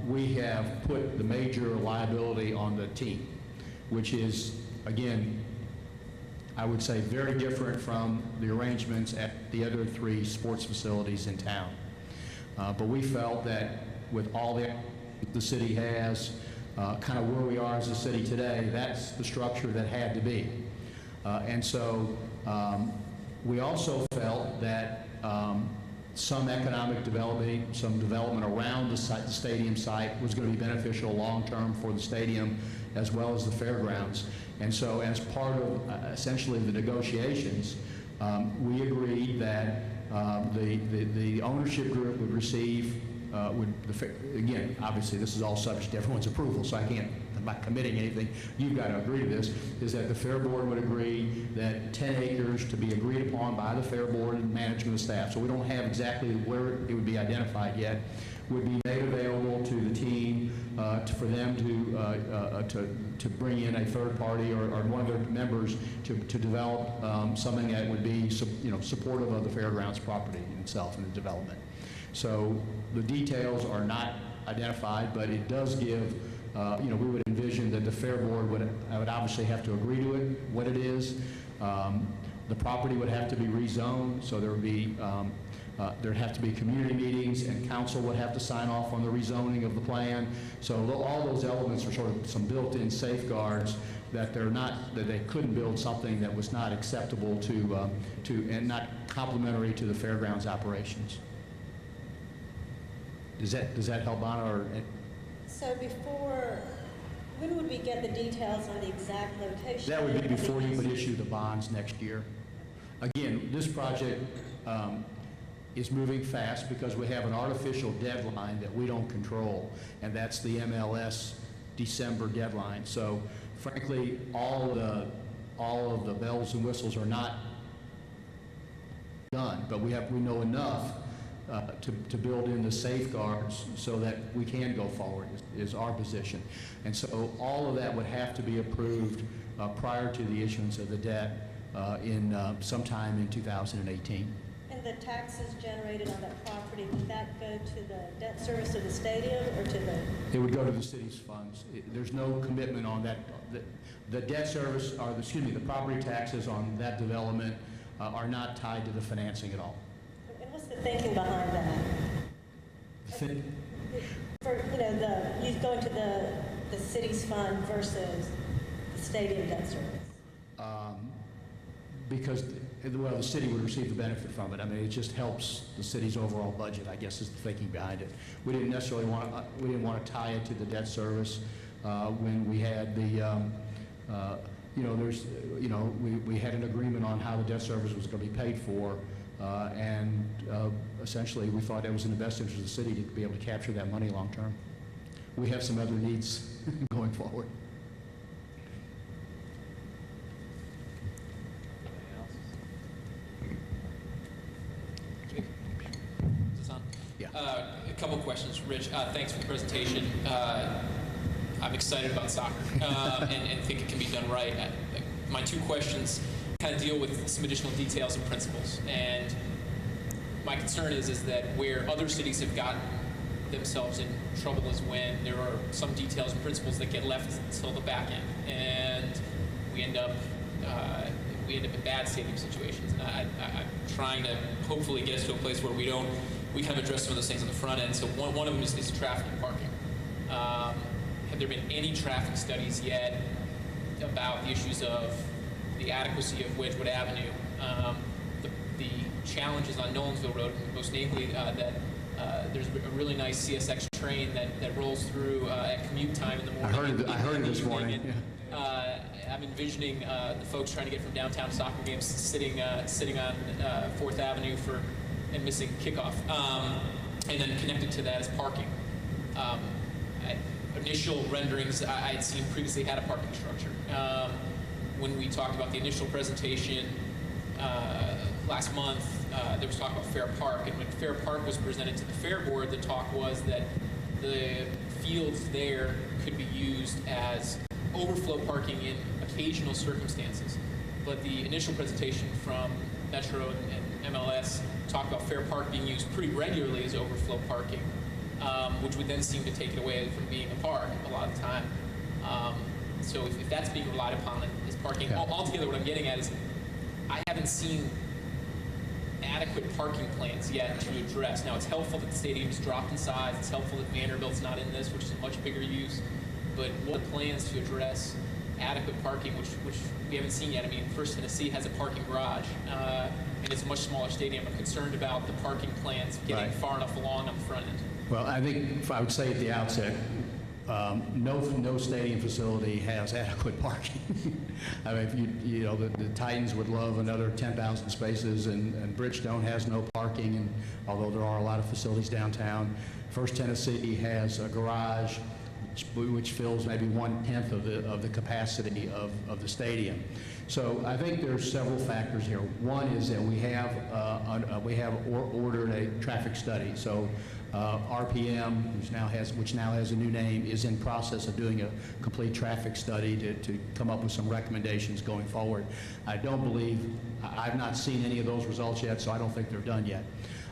we have put the major liability on the team, which is, again, I would say very different from the arrangements at the other 3 sports facilities in town. But we felt that with all the city has, kind of where we are as a city today, that's the structure that had to be. And so we also felt that some economic development, some development around the stadium site was going to be beneficial long-term for the stadium as well as the fairgrounds. And so as part of essentially the negotiations, we agreed that the ownership group would receive, again, obviously this is all subject to everyone's approval, so I'm not committing anything, you've got to agree to this, is that the Fair Board would agree that 10 acres to be agreed upon by the Fair Board and management and staff, so we don't have exactly where it would be identified yet, would be made available to the team for them to bring in a third party or one of their members to develop something that would be supportive of the fairgrounds property itself and the development. So the details are not identified, but it does give, we would envision that the Fair Board would obviously have to agree to it, what it is. The property would have to be rezoned, so there would be there'd have to be community meetings, and council would have to sign off on the rezoning of the plan. So all those elements are sort of some built-in safeguards that they couldn't build something that was not acceptable to and not complementary to the fairgrounds operations. Does that help, Anna? Or So when would we get the details on the exact location? that would be before you would issue the bonds next year. Again, this project is moving fast because we have an artificial deadline that we don't control, and that's the MLS December deadline. So frankly, all of the bells and whistles are not done, but we know enough to build in the safeguards so that we can go forward is our position. And so all of that would have to be approved prior to the issuance of the debt in sometime in 2018. And the taxes generated on that property, would that go to the debt service of the stadium or to the? It would go to the city's funds. There's no commitment on that. The debt service, or the property taxes on that development are not tied to the financing at all. And what's the thinking behind that? For, you going to the city's fund versus the stadium debt service? Because, well, the city would receive the benefit from it. I mean, it just helps the city's overall budget, I guess, is the thinking behind it. We didn't necessarily we didn't want to tie it to the debt service when we had the, we had an agreement on how the debt service was going to be paid for, and essentially we thought it was in the best interest of the city to be able to capture that money long term. We have some other needs going forward. A couple questions, Rich. Thanks for the presentation. I'm excited about soccer and think it can be done right. My two questions kind of deal with some additional details and principles. And my concern is that where other cities have gotten themselves in trouble is when there are some details and principles that get left until the back end, and we end up in bad stadium situations. And I'm trying to hopefully get us to a place where we kind of address some of those things on the front end. So one of them is traffic and parking. Have there been any traffic studies yet about the issues of the adequacy of Wedgwood Avenue, the challenges on Nolensville Road, most namely that there's a really nice CSX train that rolls through at commute time in the morning. I heard it this morning. I'm envisioning the folks trying to get from downtown soccer games sitting on 4th Avenue and missing kickoff. And then connected to that is parking. Initial renderings I had seen previously had a parking structure. When we talked about the initial presentation last month, there was talk about Fair Park, and when Fair Park was presented to the Fair Board, the talk was that the fields there could be used as overflow parking in occasional circumstances. But the initial presentation from Metro and MLS talked about Fair Park being used pretty regularly as overflow parking, which would then seem to take it away from being a park a lot of the time. So if that's being relied upon as parking, altogether what I'm getting at is I haven't seen adequate parking plans yet to address. Now, it's helpful that the stadium's dropped in size. It's helpful that Vanderbilt's not in this, which is a much bigger use. But what are the plans to address adequate parking, which we haven't seen yet? I mean, First Tennessee has a parking garage, and it's a much smaller stadium. I'm concerned about the parking plans getting far enough along on the front end. Well, I think if I would say at the outset, no stadium facility has adequate parking. I mean, the Titans would love another 10,000 spaces, and Bridgestone has no parking, and although there are a lot of facilities downtown, First Tennessee has a garage which fills maybe 1/10 of the capacity of the stadium. So I think there's several factors here. One is that we have ordered a traffic study. So RPM, which now has a new name, is in process of doing a complete traffic study to come up with some recommendations going forward. I've not seen any of those results yet, so I don't think they're done yet.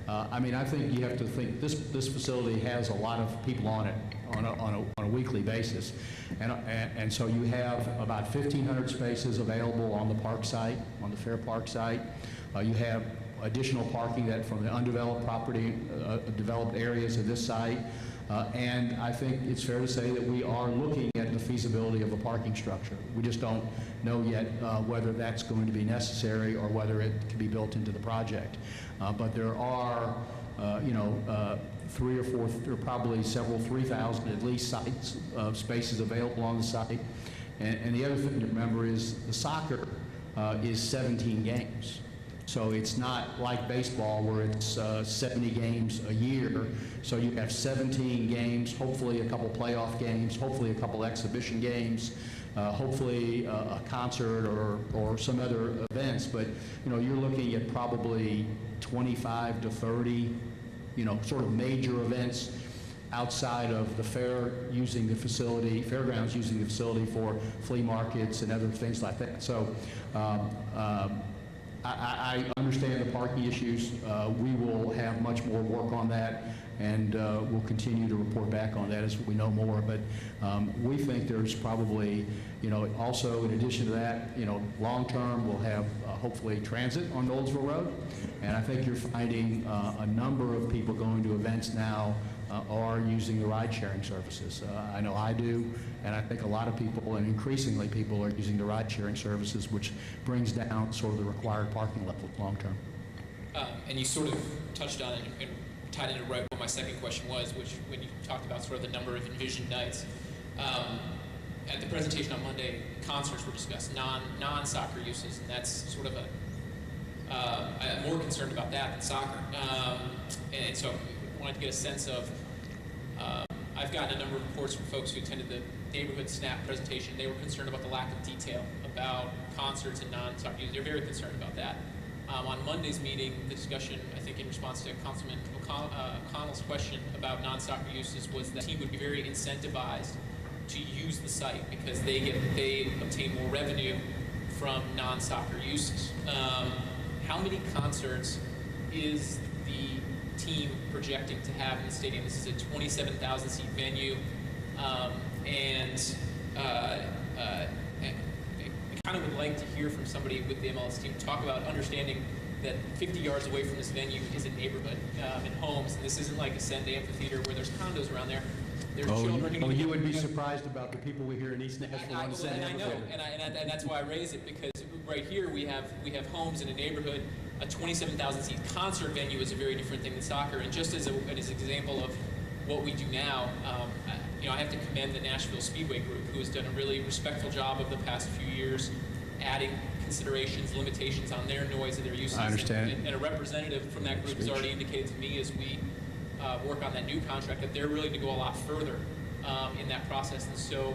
I mean, I think you have to think this facility has a lot of people on it on a weekly basis, and so you have about 1,500 spaces available on the park site, on the Fair Park site. You have additional parking that from the undeveloped property, developed areas of this site, and I think it's fair to say that we are looking at the feasibility of a parking structure. We just don't know yet whether that's going to be necessary or whether it can be built into the project. But there are, three or four, or probably several 3,000 at least sites of spaces available on the site. And the other thing to remember is the soccer is 17 games. So it's not like baseball where it's 70 games a year. So you have 17 games, hopefully a couple playoff games, hopefully a couple exhibition games, hopefully a concert or some other events. But you're looking at probably 25 to 30, sort of major events. outside of the fair using the facility, fairgrounds using the facility for flea markets and other things like that. So I understand the parking issues. We will have much more work on that, and we'll continue to report back on that as we know more. But we think there's probably, also in addition to that, long-term we'll have hopefully transit on Knowlesville Road. And I think you're finding a number of people going to events now are using the ride-sharing services. I know I do, and I think a lot of people, and increasingly people, are using the ride-sharing services, which brings down sort of the required parking level long-term. And you sort of touched on it and tied into right what my second question was, which when you talked about sort of the number of envisioned nights. At the presentation on Monday, concerts were discussed, non-soccer uses, and that's sort of I'm more concerned about that than soccer. And so I wanted to get a sense of, I've gotten a number of reports from folks who attended the neighborhood SNAP presentation. They were concerned about the lack of detail about concerts and non-soccer uses. They're very concerned about that. On Monday's meeting, the discussion, I think in response to Councilman O'Connell's question about non-soccer uses, was that the team would be very incentivized to use the site because they obtain more revenue from non-soccer uses. How many concerts is the team projecting to have in the stadium? This is a 27,000 seat venue, and I kind of would like to hear from somebody with the MLS team talk about understanding that 50 yards away from this venue is a neighborhood and homes. And this isn't like Ascend Amphitheater where there's condos around there. There's children. You would be surprised about the people we hear in East Nashville on Ascend Amphitheater. And that's why I raise it, because right here we have homes in a neighborhood. A 27,000 seat concert venue is a very different thing than soccer. And just as an example of what we do now, I have to commend the Nashville Speedway Group, who has done a really respectful job over the past few years, adding considerations, limitations on their noise and their uses. I understand. And a representative from that group has already indicated to me as we work on that new contract that they're willing to go a lot further in that process. And so,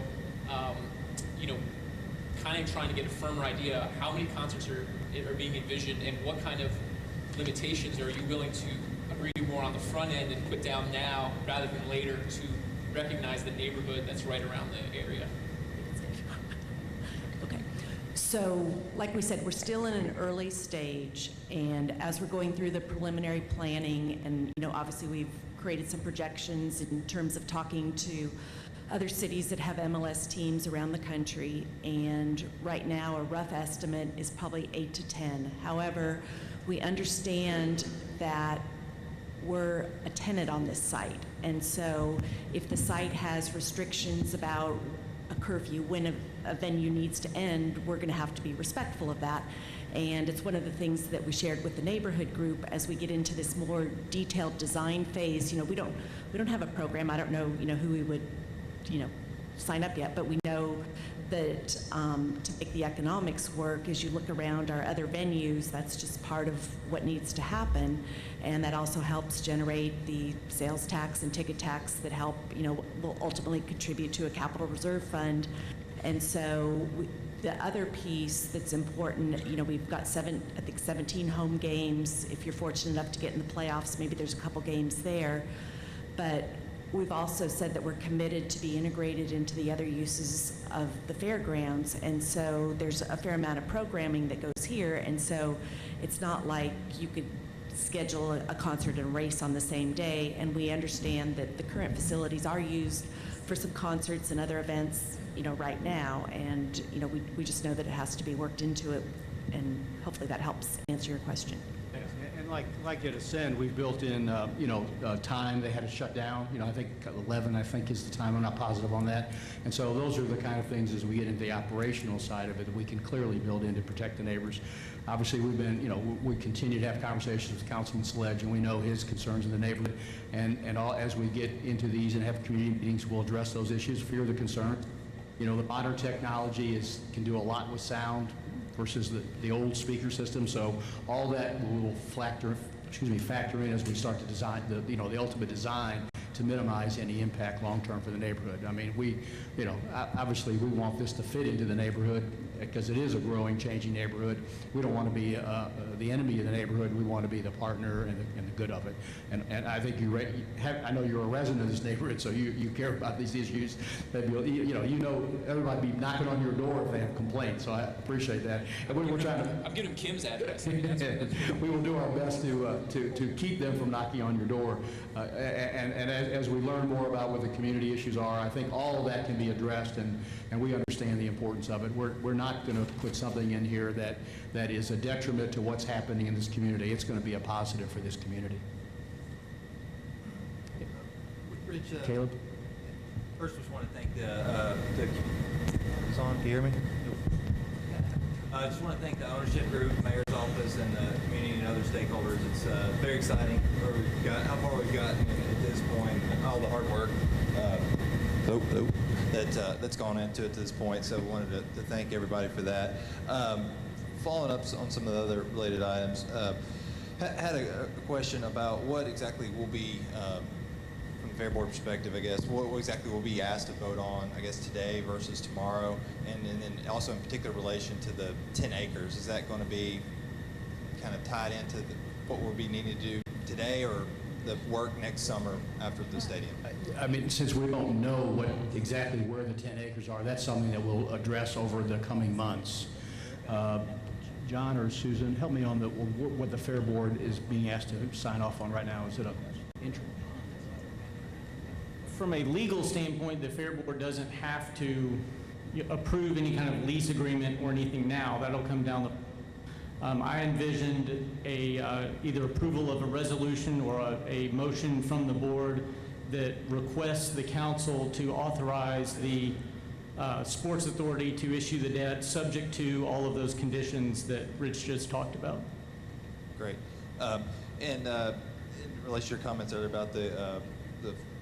kind of trying to get a firmer idea of how many concerts are being envisioned and what kind of limitations are you willing to agree to more on the front end and put down now rather than later to recognize the neighborhood that's right around the area. Okay. So, like we said, we're still in an early stage, and as we're going through the preliminary planning, and obviously we've created some projections in terms of talking to other cities that have MLS teams around the country, and right now a rough estimate is probably 8 to 10. However, we understand that we're a tenant on this site, and so if the site has restrictions about a curfew when a venue needs to end, we're going to have to be respectful of that. And it's one of the things that we shared with the neighborhood group as we get into this more detailed design phase. We don't have a program. I don't know who we would sign up yet, but we know that to make the economics work, as you look around our other venues, that's just part of what needs to happen, and that also helps generate the sales tax and ticket tax that help, will ultimately contribute to a capital reserve fund. And so the other piece that's important, we've got 17 home games. If you're fortunate enough to get in the playoffs, maybe there's a couple games there, but we've also said that we're committed to be integrated into the other uses of the fairgrounds, and so there's a fair amount of programming that goes here, and so it's not like you could schedule a concert and a race on the same day, and we understand that the current facilities are used for some concerts and other events, right now, and, we just know that it has to be worked into it, and hopefully that helps answer your question. And like at Ascend, we've built in, time. They had to shut down. I think 11, is the time. I'm not positive on that. And so those are the kind of things as we get into the operational side of it that we can clearly build in to protect the neighbors. Obviously, we've been, we continue to have conversations with Councilman Sledge, and we know his concerns in the neighborhood. And as we get into these and have community meetings, we'll address those issues. Fear the concerns. The modern technology can do a lot with sound versus the old speaker system. So all that will factor in as we start to design the ultimate design to minimize any impact long term for the neighborhood. I mean, obviously we want this to fit into the neighborhood because it is a growing, changing neighborhood. We don't want to be the enemy of the neighborhood. We want to be the partner and the good of it. And I think I know you're a resident of this neighborhood, so you care about these issues. That everybody be knocking on your door if they have complaints. So I appreciate that. And we're trying to. I'm giving Kim's address. We will do our best to keep them from knocking on your door. And as we learn more about what the community issues are, I think all of that can be addressed, and we understand the importance of it. We're not going to put something in here that is a detriment to what's happening in this community. It's going to be a positive for this community. Rich, Caleb? first, just want to thank it's on, can you hear me? I just want to thank the ownership group, mayor's office, and the community and other stakeholders. It's very exciting where we've got, how far we've gotten at this point, and all the hard work that's gone into it to this point. So I wanted to thank everybody for that. Following up on some of the other related items, had a question about what exactly will be, from the Fair Board perspective, I guess, what exactly will be asked to vote on, I guess, today versus tomorrow, and then also in particular relation to the 10 acres. Is that going to be kind of tied into what we'll be needing to do today, or the work next summer after the stadium? I mean, since we don't know exactly where the 10 acres are, that's something that we'll address over the coming months. John or Susan, help me on what the Fair Board is being asked to sign off on right now. Is it From a legal standpoint, the Fair Board doesn't have to approve any kind of lease agreement or anything now. That'll come down the I envisioned either approval of a resolution or a motion from the board that requests the council to authorize the Sports Authority to issue the debt subject to all of those conditions that Rich just talked about. Great. And in relation to your comments earlier about the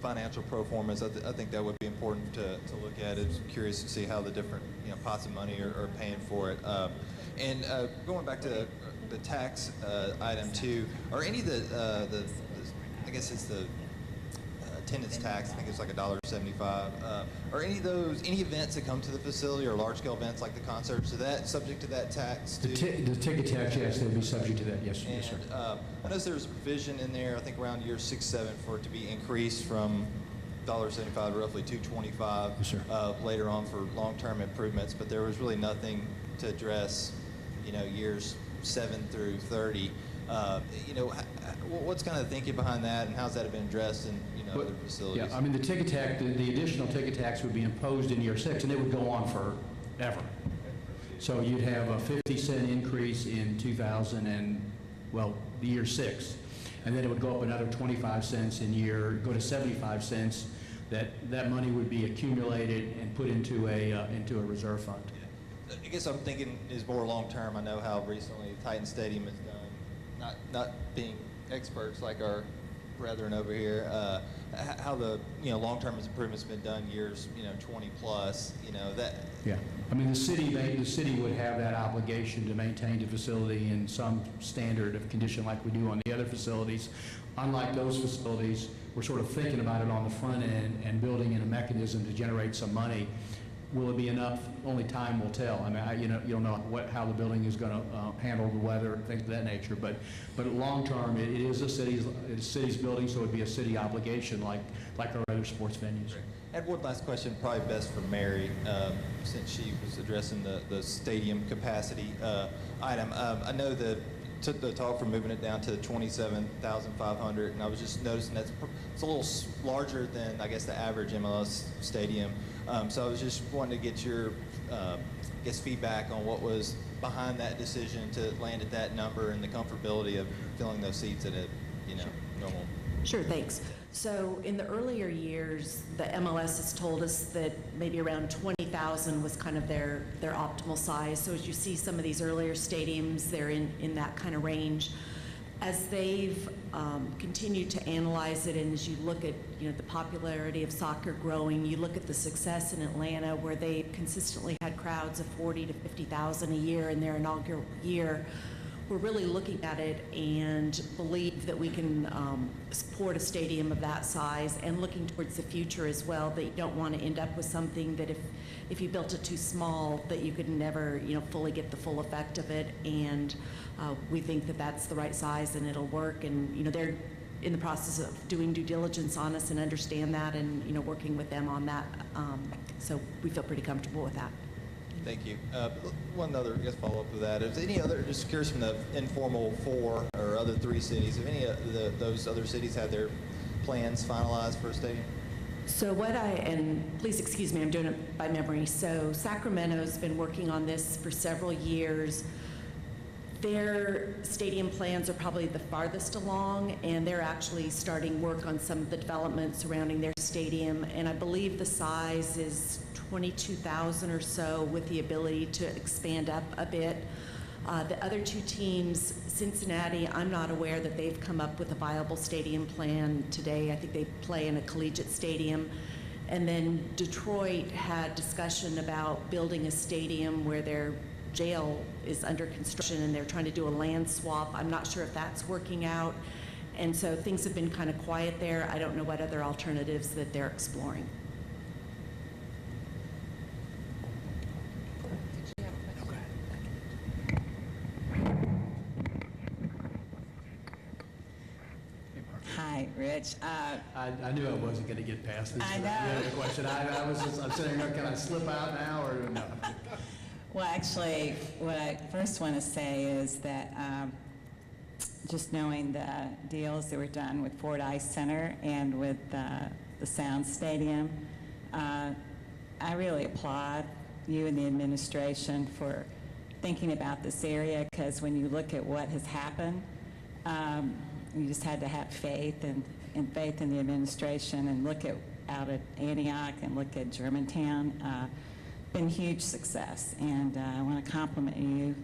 financial pro formas, I think that would be important to look at. It's curious to see how the different pots of money are paying for it. And going back to the tax item too, are any of the I guess it's the attendance tax, I think it's like $1.75. Are any of those, any events that come to the facility or large scale events like the concerts, is that subject to that tax too? The ticket tax, yes, they'd be subject to that, yes, And, yes, sir. I noticed there's a provision in there, I think around year 6, 7, for it to be increased from $1.75 to roughly $2.25 Yes, sir. Later on for long-term improvements, but there was really nothing to address, years 7 through 30. What's kind of the thinking behind that, and how's that been addressed in other facilities? Yeah, I mean, the ticket tax, the additional ticket tax would be imposed in year 6, and it would go on forever. So you'd have a 50-cent increase in the year 6, and then it would go up another 25 cents go to 75 cents. That money would be accumulated and put into a reserve fund. I guess I'm thinking is more long-term. I know how recently Titan Stadium has done, not being experts like our brethren over here, how the long-term improvements have been done years 20 plus. That. Yeah, I mean the city would have that obligation to maintain the facility in some standard of condition like we do on the other facilities. Unlike those facilities, we're sort of thinking about it on the front end and building in a mechanism to generate some money. Will it be enough? Only time will tell. I mean, you don't know how the building is going to handle the weather, things of that nature. But long term, it is a city's building, so it'd be a city obligation, like our other sports venues. I had one last question, probably best for Mary, since she was addressing the stadium capacity item. I know took the talk from moving it down to 27,500, and I was just noticing it's a little larger than I guess the average MLS stadium. So I was just wanting to get your feedback on what was behind that decision to land at that number and the comfortability of filling those seats at a normal. Sure, thanks. So in the earlier years, the MLS has told us that maybe around 20,000 was kind of their optimal size. So as you see some of these earlier stadiums, they're in that kind of range. As they've continued to analyze it, and as you look at the popularity of soccer growing, you look at the success in Atlanta, where they consistently had crowds of 40 to 50,000 a year in their inaugural year. we're really looking at it and believe that we can support a stadium of that size, and looking towards the future as well, that you don't want to end up with something that if you built it too small, that you could never, fully get the full effect of it. And we think that that's the right size and it'll work. And, they're in the process of doing due diligence on us and understand that, and, working with them on that. So we feel pretty comfortable with that. Thank you. One other, I guess, follow-up to that. Is any other, just curious from the informal 4 or other 3 cities, have any of those other cities had their plans finalized for a stadium? So and please excuse me, I'm doing it by memory. So Sacramento's been working on this for several years. Their stadium plans are probably the farthest along, and they're actually starting work on some of the development surrounding their stadium. And I believe the size is 22,000 or so, with the ability to expand up a bit. The other 2 teams, Cincinnati, I'm not aware that they've come up with a viable stadium plan today. I think they play in a collegiate stadium. And then Detroit had discussion about building a stadium where their jail is under construction, and they're trying to do a land swap. I'm not sure if that's working out. And so things have been kind of quiet there. I don't know what other alternatives that they're exploring. Hi, Rich. I knew I wasn't going to get past this. I know. You had a question. I'm sitting here, can I slip out now or no? Well, actually, what I first want to say is that just knowing the deals that were done with Ford Ice Center and with the Sound Stadium, I really applaud you and the administration for thinking about this area, because when you look at what has happened, you just had to have faith and faith in the administration, and look out at Antioch and look at Germantown. Been huge success, and I want to compliment you,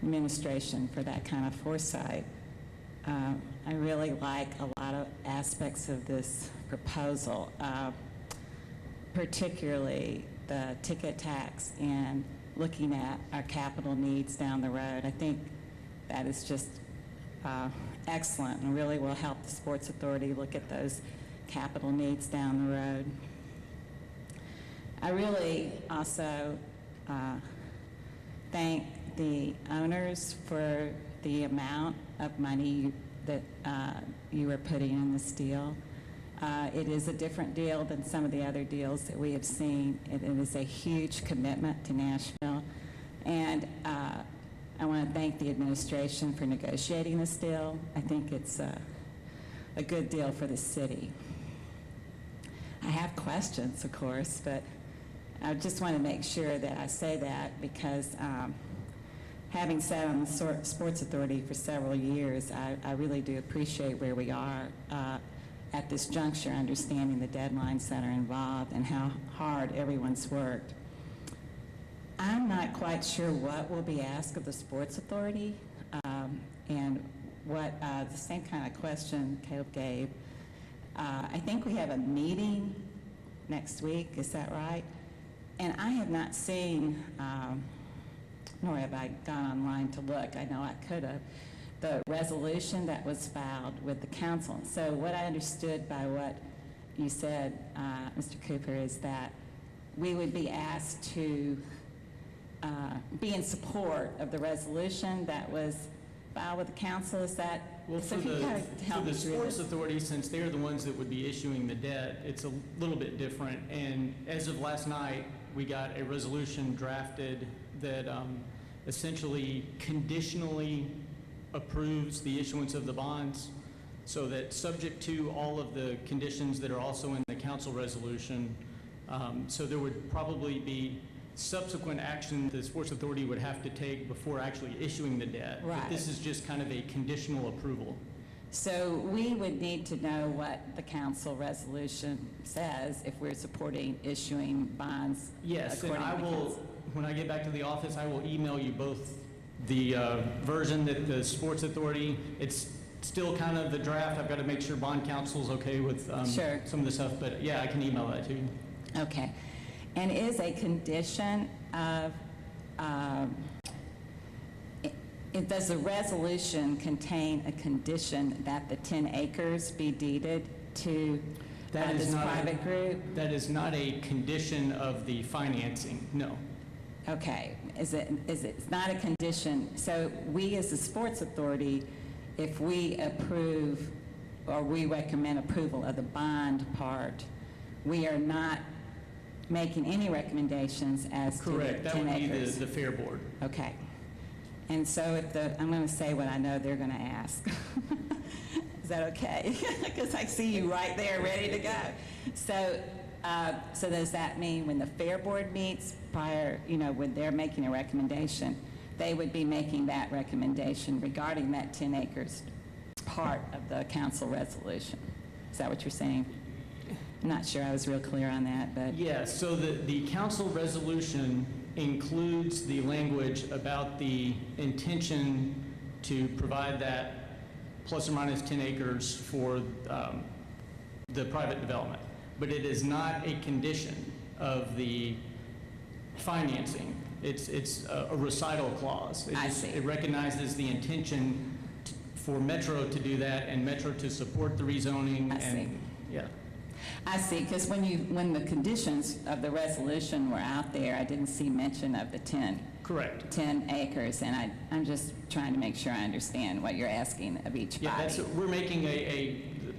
administration, for that kind of foresight. I really like a lot of aspects of this proposal, particularly the ticket tax and looking at our capital needs down the road. I think that is just excellent, and really will help the Sports Authority look at those capital needs down the road. I really also thank the owners for the amount of money that you are putting in this deal. It is a different deal than some of the other deals that we have seen. It is a huge commitment to Nashville, and I want to thank the administration for negotiating this deal. I think it's a good deal for the city. I have questions, of course, but I just want to make sure that I say that, because having sat on the Sports Authority for several years, I really do appreciate where we are at this juncture, understanding the deadlines that are involved and how hard everyone's worked. I'm not quite sure what will be asked of the Sports Authority, and what the same kind of question Caleb gave. I think we have a meeting next week, is that right? And I have not seen, nor have I gone online to look, I know I could have, the resolution that was filed with the council. So what I understood by what you said, Mr. Cooper, is that we would be asked to be in support of the resolution that was filed with the council. Is that? Well, so for the Sports Authority, since they're the ones that would be issuing the debt, it's a little bit different. And as of last night, we got a resolution drafted that essentially conditionally approves the issuance of the bonds, so that subject to all of the conditions that are also in the council resolution. So there would probably be subsequent action the Sports Authority would have to take before actually issuing the debt. Right. But this is just kind of a conditional approval. So we would need to know what the council resolution says if we're supporting issuing bonds. Yes, and according I to the will, council. when I get back to the office, I will email you both the version that the Sports Authority, it's still kind of the draft. I've got to make sure bond council's okay with Sure. some of the stuff, but yeah, I can email that to you. Okay. And is a condition of, does the resolution contain a condition that the 10 acres be deeded to this private group? That is not a condition of the financing, no. Okay, it's not a condition, so we as the Sports Authority, if we approve or we recommend approval of the bond part, we are not making any recommendations as to the 10 acres? Correct, that would be the Fair Board. Okay. And so if I'm going to say what I know they're going to ask. Is that okay? Because I see you right there ready to go. So does that mean when the Fair Board meets prior, when they're making a recommendation, they would be making that recommendation regarding that 10 acres part of the council resolution? Is that what you're saying? I'm not sure I was real clear on that, but... Yes, so the council resolution includes the language about the intention to provide that plus or minus 10 acres for the private development. But it is not a condition of the financing. It's a recital clause. I see. It recognizes the intention for Metro to do that and Metro to support the rezoning. I see. Yeah. I see, because when the conditions of the resolution were out there, I didn't see mention of the 10. Correct. 10 acres, and I'm just trying to make sure I understand what you're asking of each body. We're making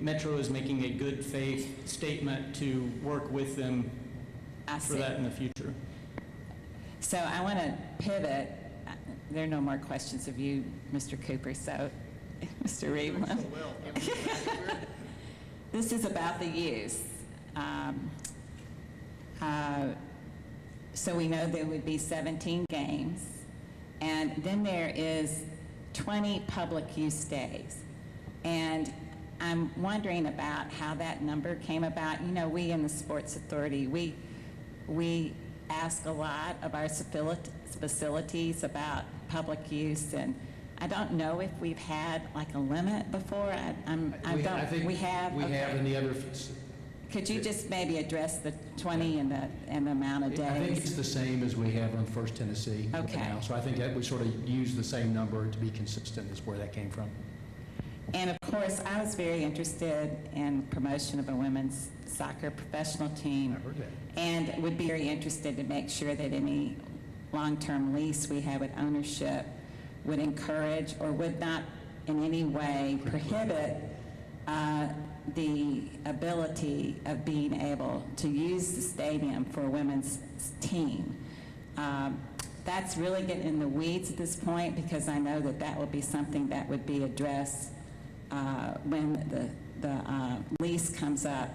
Metro is making a good faith statement to work with them for that in the future. So I want to pivot. There are no more questions of you, Mr. Cooper, so Mr. Reedland. This is about the use. So we know there would be 17 games, and then there is 20 public use days. And I'm wondering about how that number came about. We in the Sports Authority, we ask a lot of our facilities about public use, and I don't know if we've had like a limit before. I think we have. We Okay. have in the other. Could you just maybe address the 20 and the amount of days? I think it's the same as we have on First Tennessee Okay. now. So I think that we sort of use the same number to be consistent is where that came from. And of course, I was very interested in promotion of a women's soccer professional team. I heard that. And would be very interested to make sure that any long-term lease we have with ownership would encourage or would not in any way prohibit the ability of being able to use the stadium for a women's team. That's really getting in the weeds at this point, because I know that will be something that would be addressed when the lease comes up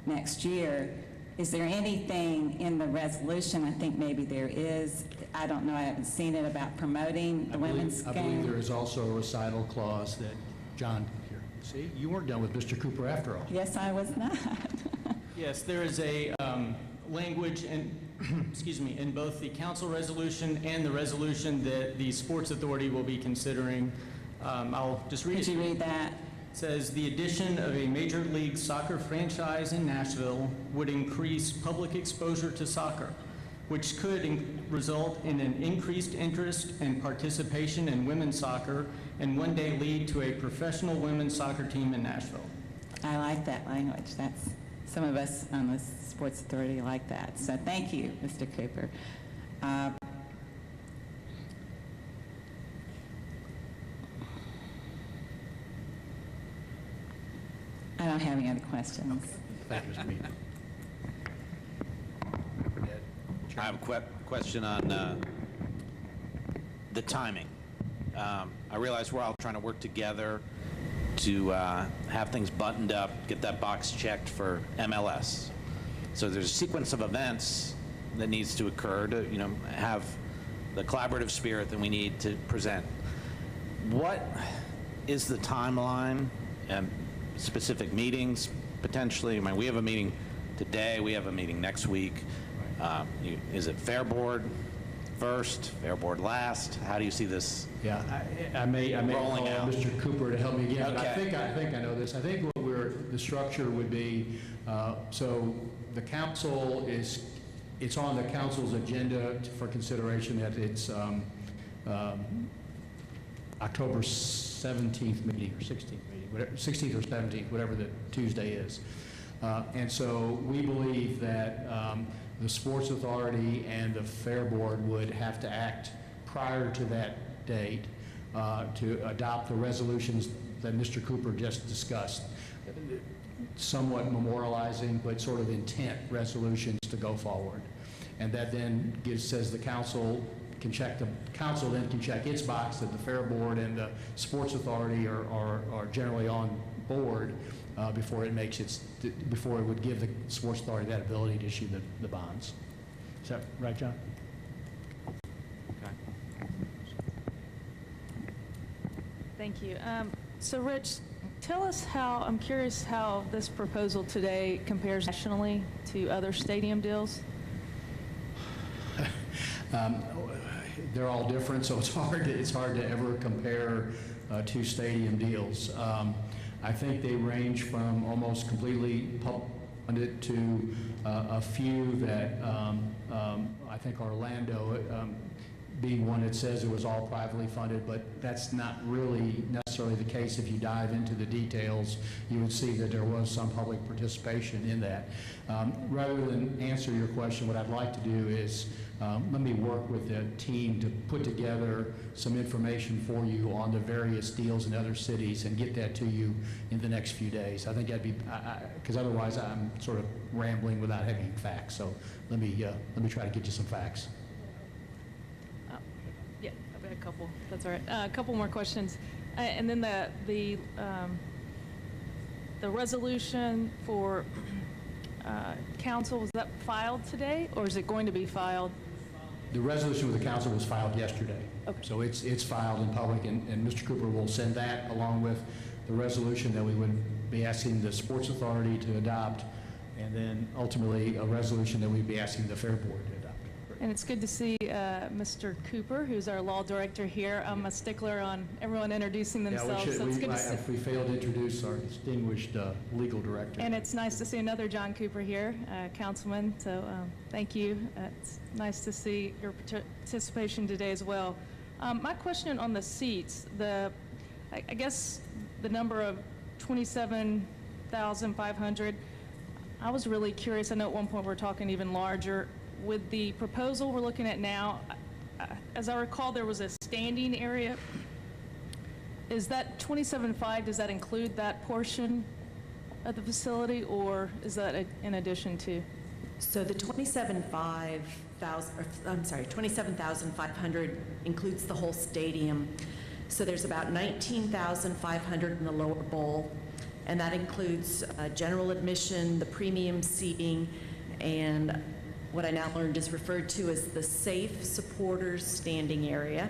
next year. Is there anything in the resolution, I think maybe there is, I don't know, I haven't seen it, about promoting the women's game? I believe there is also a recital clause that John, here, see, you weren't done with Mr. Cooper after all. Yes, I was not. Yes, there is a language in, excuse me, in both the council resolution and the resolution that the Sports Authority will be considering. I'll just read it. Could you read that? It says, the addition of a Major League Soccer franchise in Nashville would increase public exposure to soccer, which could result in an increased interest and participation in women's soccer and one day lead to a professional women's soccer team in Nashville. I like that language. That's, some of us on the Sports Authority like that. So thank you, Mr. Cooper. I don't have any other questions. Thank you, Mr. Mead. I have a question on the timing. I realize we're all trying to work together to have things buttoned up, get that box checked for MLS. So there's a sequence of events that needs to occur to, have the collaborative spirit that we need to present. What is the timeline and specific meetings potentially? I mean, we have a meeting today, we have a meeting next week. Is it Fair Board first, Fair Board last? How do you see this? Yeah, I may Rolling call out. Mr. Cooper to help me again. But Okay. I think I know this. I think the structure would be, so the council it's on the council's agenda for consideration that it's October 17th meeting or 16th meeting, whatever, 16th or 17th, whatever the Tuesday is. And so we believe that the Sports Authority and the Fair Board would have to act prior to that date to adopt the resolutions that Mr. Cooper just discussed, somewhat memorializing but sort of intent resolutions to go forward. And that then says the council can check, the council then can check its box that the Fair Board and the Sports Authority are generally on board before it makes before it would give the Sports Authority that ability to issue the bonds. Is that right, John? Thank you. So Rich, tell us how, I'm curious how this proposal today compares nationally to other stadium deals? They're all different, so it's hard to ever compare two stadium deals. I think they range from almost completely funded to a few that I think Orlando being one that says it was all privately funded, but that's not really necessarily the case. If you dive into the details, you would see that there was some public participation in that. Rather than answer your question, what I'd like to do is let me work with the team to put together some information for you on the various deals in other cities and get that to you in the next few days. I think that'd be, because otherwise I'm sort of rambling without having facts. So let me try to get you some facts. Yeah, I've got a couple. That's all right. A couple more questions. And then the resolution for council, was that filed today, or is it going to be filed? The resolution with the council was filed yesterday. Okay. So it's filed in public, and Mr. Cooper will send that along with the resolution that we would be asking the Sports Authority to adopt, and then ultimately a resolution that we'd be asking the Fair Board to adopt. And it's good to see Mr. Cooper, who's our law director here. I'm a stickler on everyone introducing themselves, so it's good to see. If we fail to introduce our distinguished legal director. And it's nice to see another John Cooper here, councilman, so thank you. It's nice to see your participation today as well. My question on the seats, I guess the number of 27,500, I was really curious. I know at one point we were talking even larger. With the proposal we're looking at now, as I recall, there was a standing area. Is that 27.5, does that include that portion of the facility, or is that in addition to? So the 27,500 includes the whole stadium. So there's about 19,500 in the lower bowl, and that includes general admission, the premium seating, and what I now learned is referred to as the safe supporters standing area.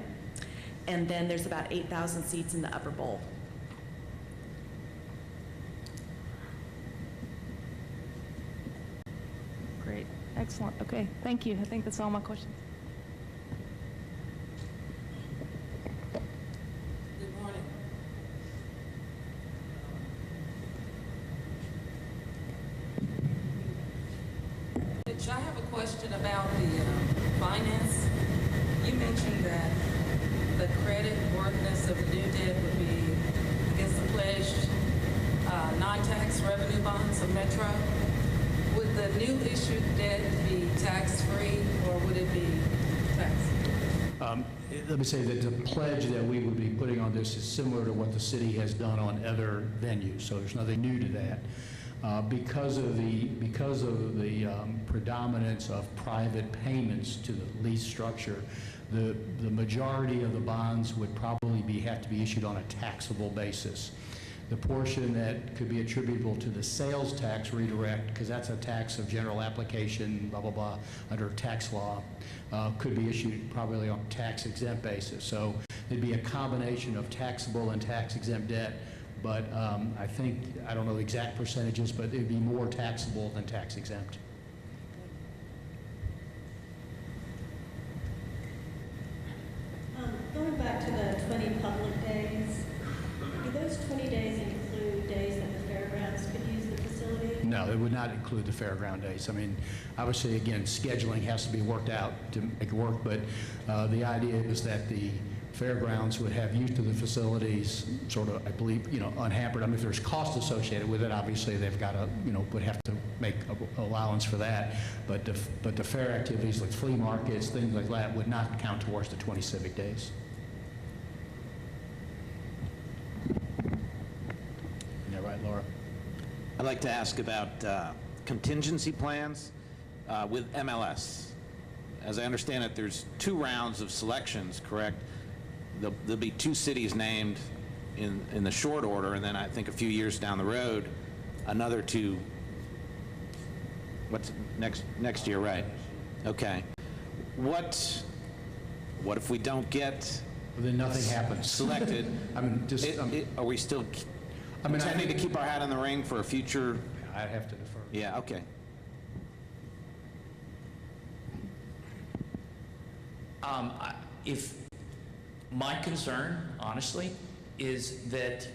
And then there's about 8,000 seats in the upper bowl. Great, excellent, okay, thank you. I think that's all my questions. Good morning. Mitch, I have a question about the finance. You mentioned that the credit worthiness of the new debt would be against the pledged non-tax revenue bonds of Metro. Would the new issued debt be tax-free, or would it be taxed? Let me say that the pledge that we would be putting on this is similar to what the city has done on other venues, so there's nothing new to that. Because of the predominance of private payments to the lease structure, the majority of the bonds would probably have to be issued on a taxable basis. The portion that could be attributable to the sales tax redirect, because that's a tax of general application, blah, blah, blah, under tax law, could be issued probably on a tax-exempt basis. So there'd be a combination of taxable and tax-exempt debt, but I don't know the exact percentages, but it'd be more taxable than tax-exempt. Going back to the 20 public days, do those 20 days include days that the fairgrounds could use the facility? No, it would not include the fairground days. I mean, obviously, again, scheduling has to be worked out to make it work, but the idea is that the fairgrounds would have use of the facilities sort of, I believe, unhampered. I mean, if there's cost associated with it, obviously they've got to, would have to make allowance for that. But the fair activities like flea markets, things like that would not count towards the 20 civic days. Isn't that right, Laura? I'd like to ask about contingency plans with MLS. As I understand it, there's 2 rounds of selections, correct? There'll be 2 cities named in the short order, and then I think a few years down the road, another 2. What's next year, right? Okay. What if we don't get Well, then nothing happens. selected? I mean, just. Are we still intending to keep our hat in the ring for a future? I'd have to defer. Yeah, okay. If my concern, honestly, is that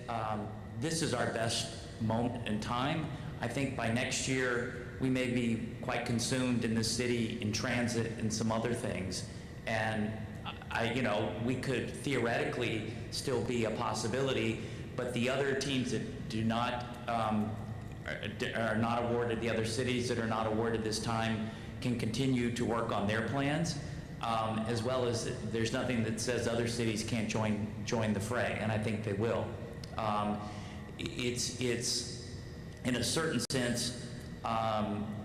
this is our best moment in time. I think by next year, we may be quite consumed in the city, in transit, and some other things. And we could theoretically still be a possibility, but the other teams that do not are not awarded, the other cities that are not awarded this time, can continue to work on their plans. As well as there's nothing that says other cities can't join the fray, and I think they will. It's in a certain sense,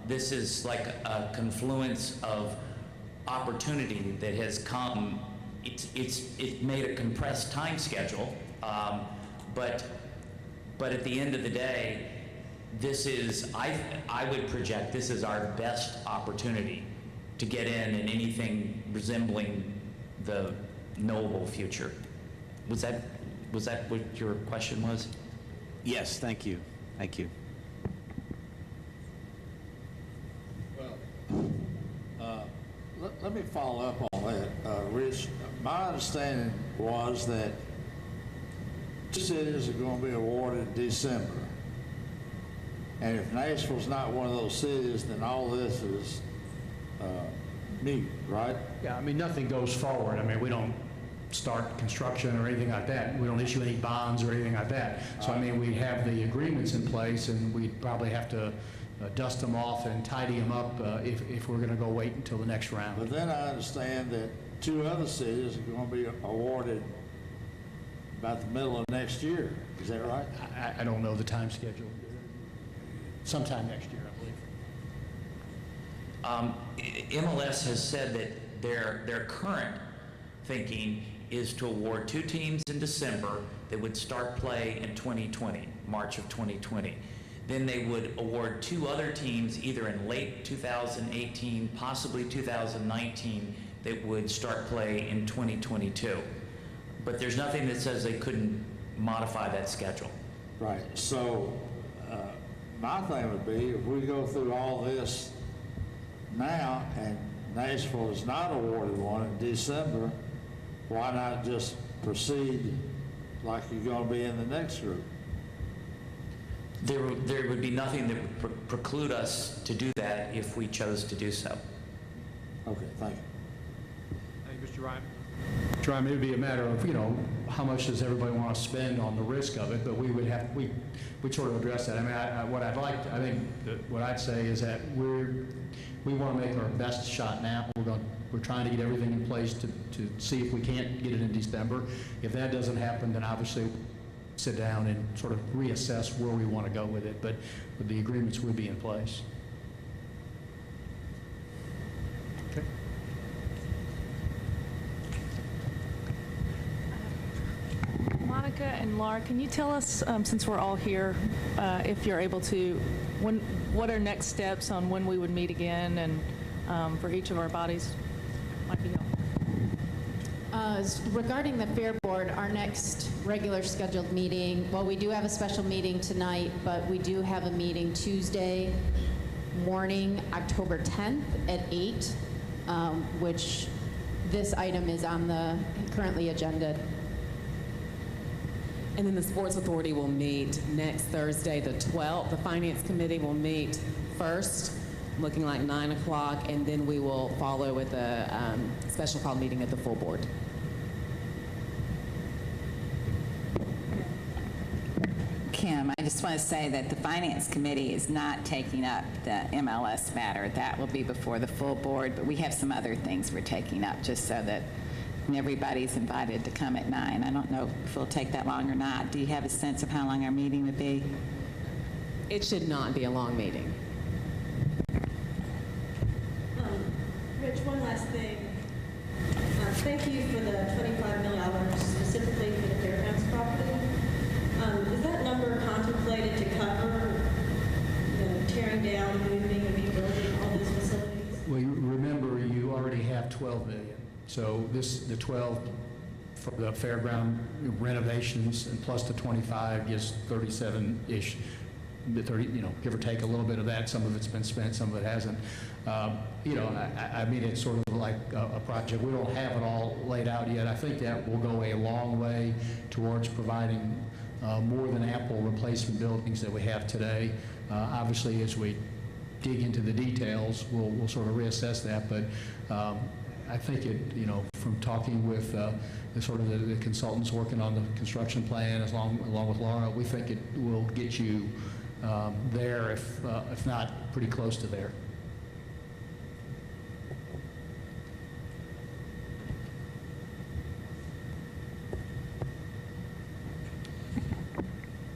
this is like a confluence of opportunity that has come. It made a compressed time schedule, but at the end of the day, this is I would project this is our best opportunity to get in anything resembling the knowable future. Was that what your question was? Yes, thank you. Thank you. Well, let me follow up on that. Rich, my understanding was that 2 cities are going to be awarded in December. And if Nashville's not one of those cities, then all this is neat, right? Yeah, I mean, nothing goes forward. I mean, we don't start construction or anything like that. We don't issue any bonds or anything like that. So, I mean, we have the agreements in place, and we'd probably have to dust them off and tidy them up if we're going to go wait until the next round. But then I understand that 2 other cities are going to be awarded about the middle of next year. Is that right? I don't know the time schedule. Sometime next year, I believe. MLS has said that their current thinking is to award 2 teams in December that would start play in 2020, March of 2020. Then they would award 2 other teams either in late 2018, possibly 2019, that would start play in 2022. But there's nothing that says they couldn't modify that schedule. Right. So my thing would be, if we go through all this now and Nashville is not awarded one in December, why not just proceed like you're going to be in the next group? There would be nothing that would preclude us to do that if we chose to do so. Okay, thank you. Thank you, Mr. Ryan. Mr. Ryan, it would be a matter of, how much does everybody want to spend on the risk of it, but we'd sort of address that. I mean, what I'd say is that we want to make our best shot now. We're trying to get everything in place to see if we can't get it in December. If that doesn't happen, then obviously sit down and sort of reassess where we want to go with it, but the agreements will be in place. Okay. Monica and Laura, can you tell us, since we're all here, if you're able to, what are next steps on when we would meet again, and for each of our bodies might be helpful? Regarding the Fair Board, our next regular scheduled meeting, well, we do have a special meeting tonight, but we do have a meeting Tuesday morning, October 10th at 8, which this item is on the currently agenda. And then the Sports Authority will meet next Thursday, the 12th. The Finance Committee will meet first, looking like 9 o'clock, and then we will follow with a special call meeting of the full board. just want to say that the Finance Committee is not taking up the MLS matter. That will be before the full board, but we have some other things we're taking up, just so that everybody's invited to come at 9. I don't know if it'll take that long or not. Do you have a sense of how long our meeting would be? It should not be a long meeting. Rich, one last thing. Thank you for the $25 million specifically for the Fairgrounds property. Is that number contemplated to cover tearing down, moving, and rebuilding all those facilities? Well, you remember, you already have 12 million. So the 12 for the fairground renovations and plus the 25 gives 37-ish, 30, give or take a little bit of that. Some of it's been spent, some of it hasn't. I mean, it's sort of like a project. We don't have it all laid out yet. I think that will go a long way towards providing more than ample replacement buildings that we have today. Obviously, as we dig into the details, we'll sort of reassess that. But I think from talking with the consultants working on the construction plan, along with Laura, we think it will get you there, if not pretty close to there.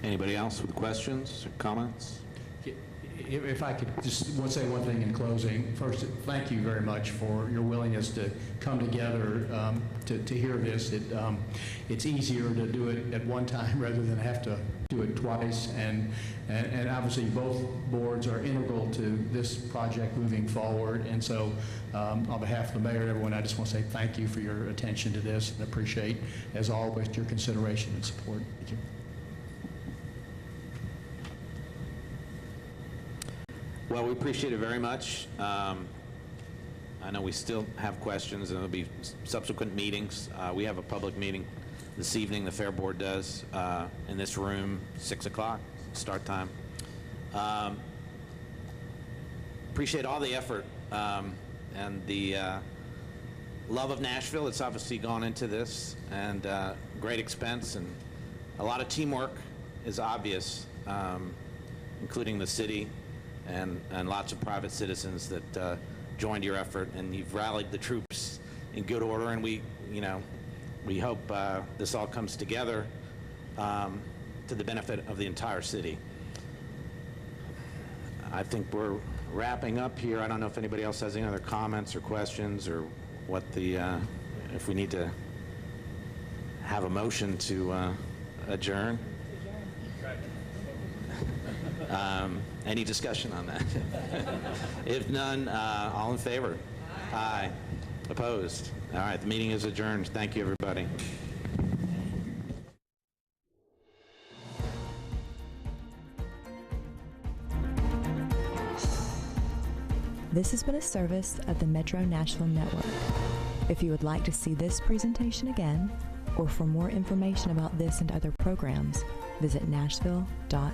Anybody else with questions or comments? If I could just say one thing in closing. First, thank you very much for your willingness to come together to hear this. It's easier to do it at one time rather than have to do it twice. And obviously, both boards are integral to this project moving forward. And so, on behalf of the mayor and everyone, I just want to say thank you for your attention to this and appreciate, as always, your consideration and support. Thank you. Well, we appreciate it very much. I know we still have questions, and there'll be subsequent meetings. We have a public meeting this evening, the Fair Board does, in this room, 6 o'clock, start time. Appreciate all the effort and the love of Nashville. It's obviously gone into this, and great expense, and a lot of teamwork is obvious, including the city, and lots of private citizens that joined your effort, and you've rallied the troops in good order, and we hope this all comes together to the benefit of the entire city. I think we're wrapping up here. I don't know if anybody else has any other comments or questions, or what if we need to have a motion to adjourn. Any discussion on that? If none, all in favor? Aye. Opposed? All right, the meeting is adjourned. Thank you, everybody. This has been a service of the Metro Nashville Network. If you would like to see this presentation again, or for more information about this and other programs, visit nashville.org.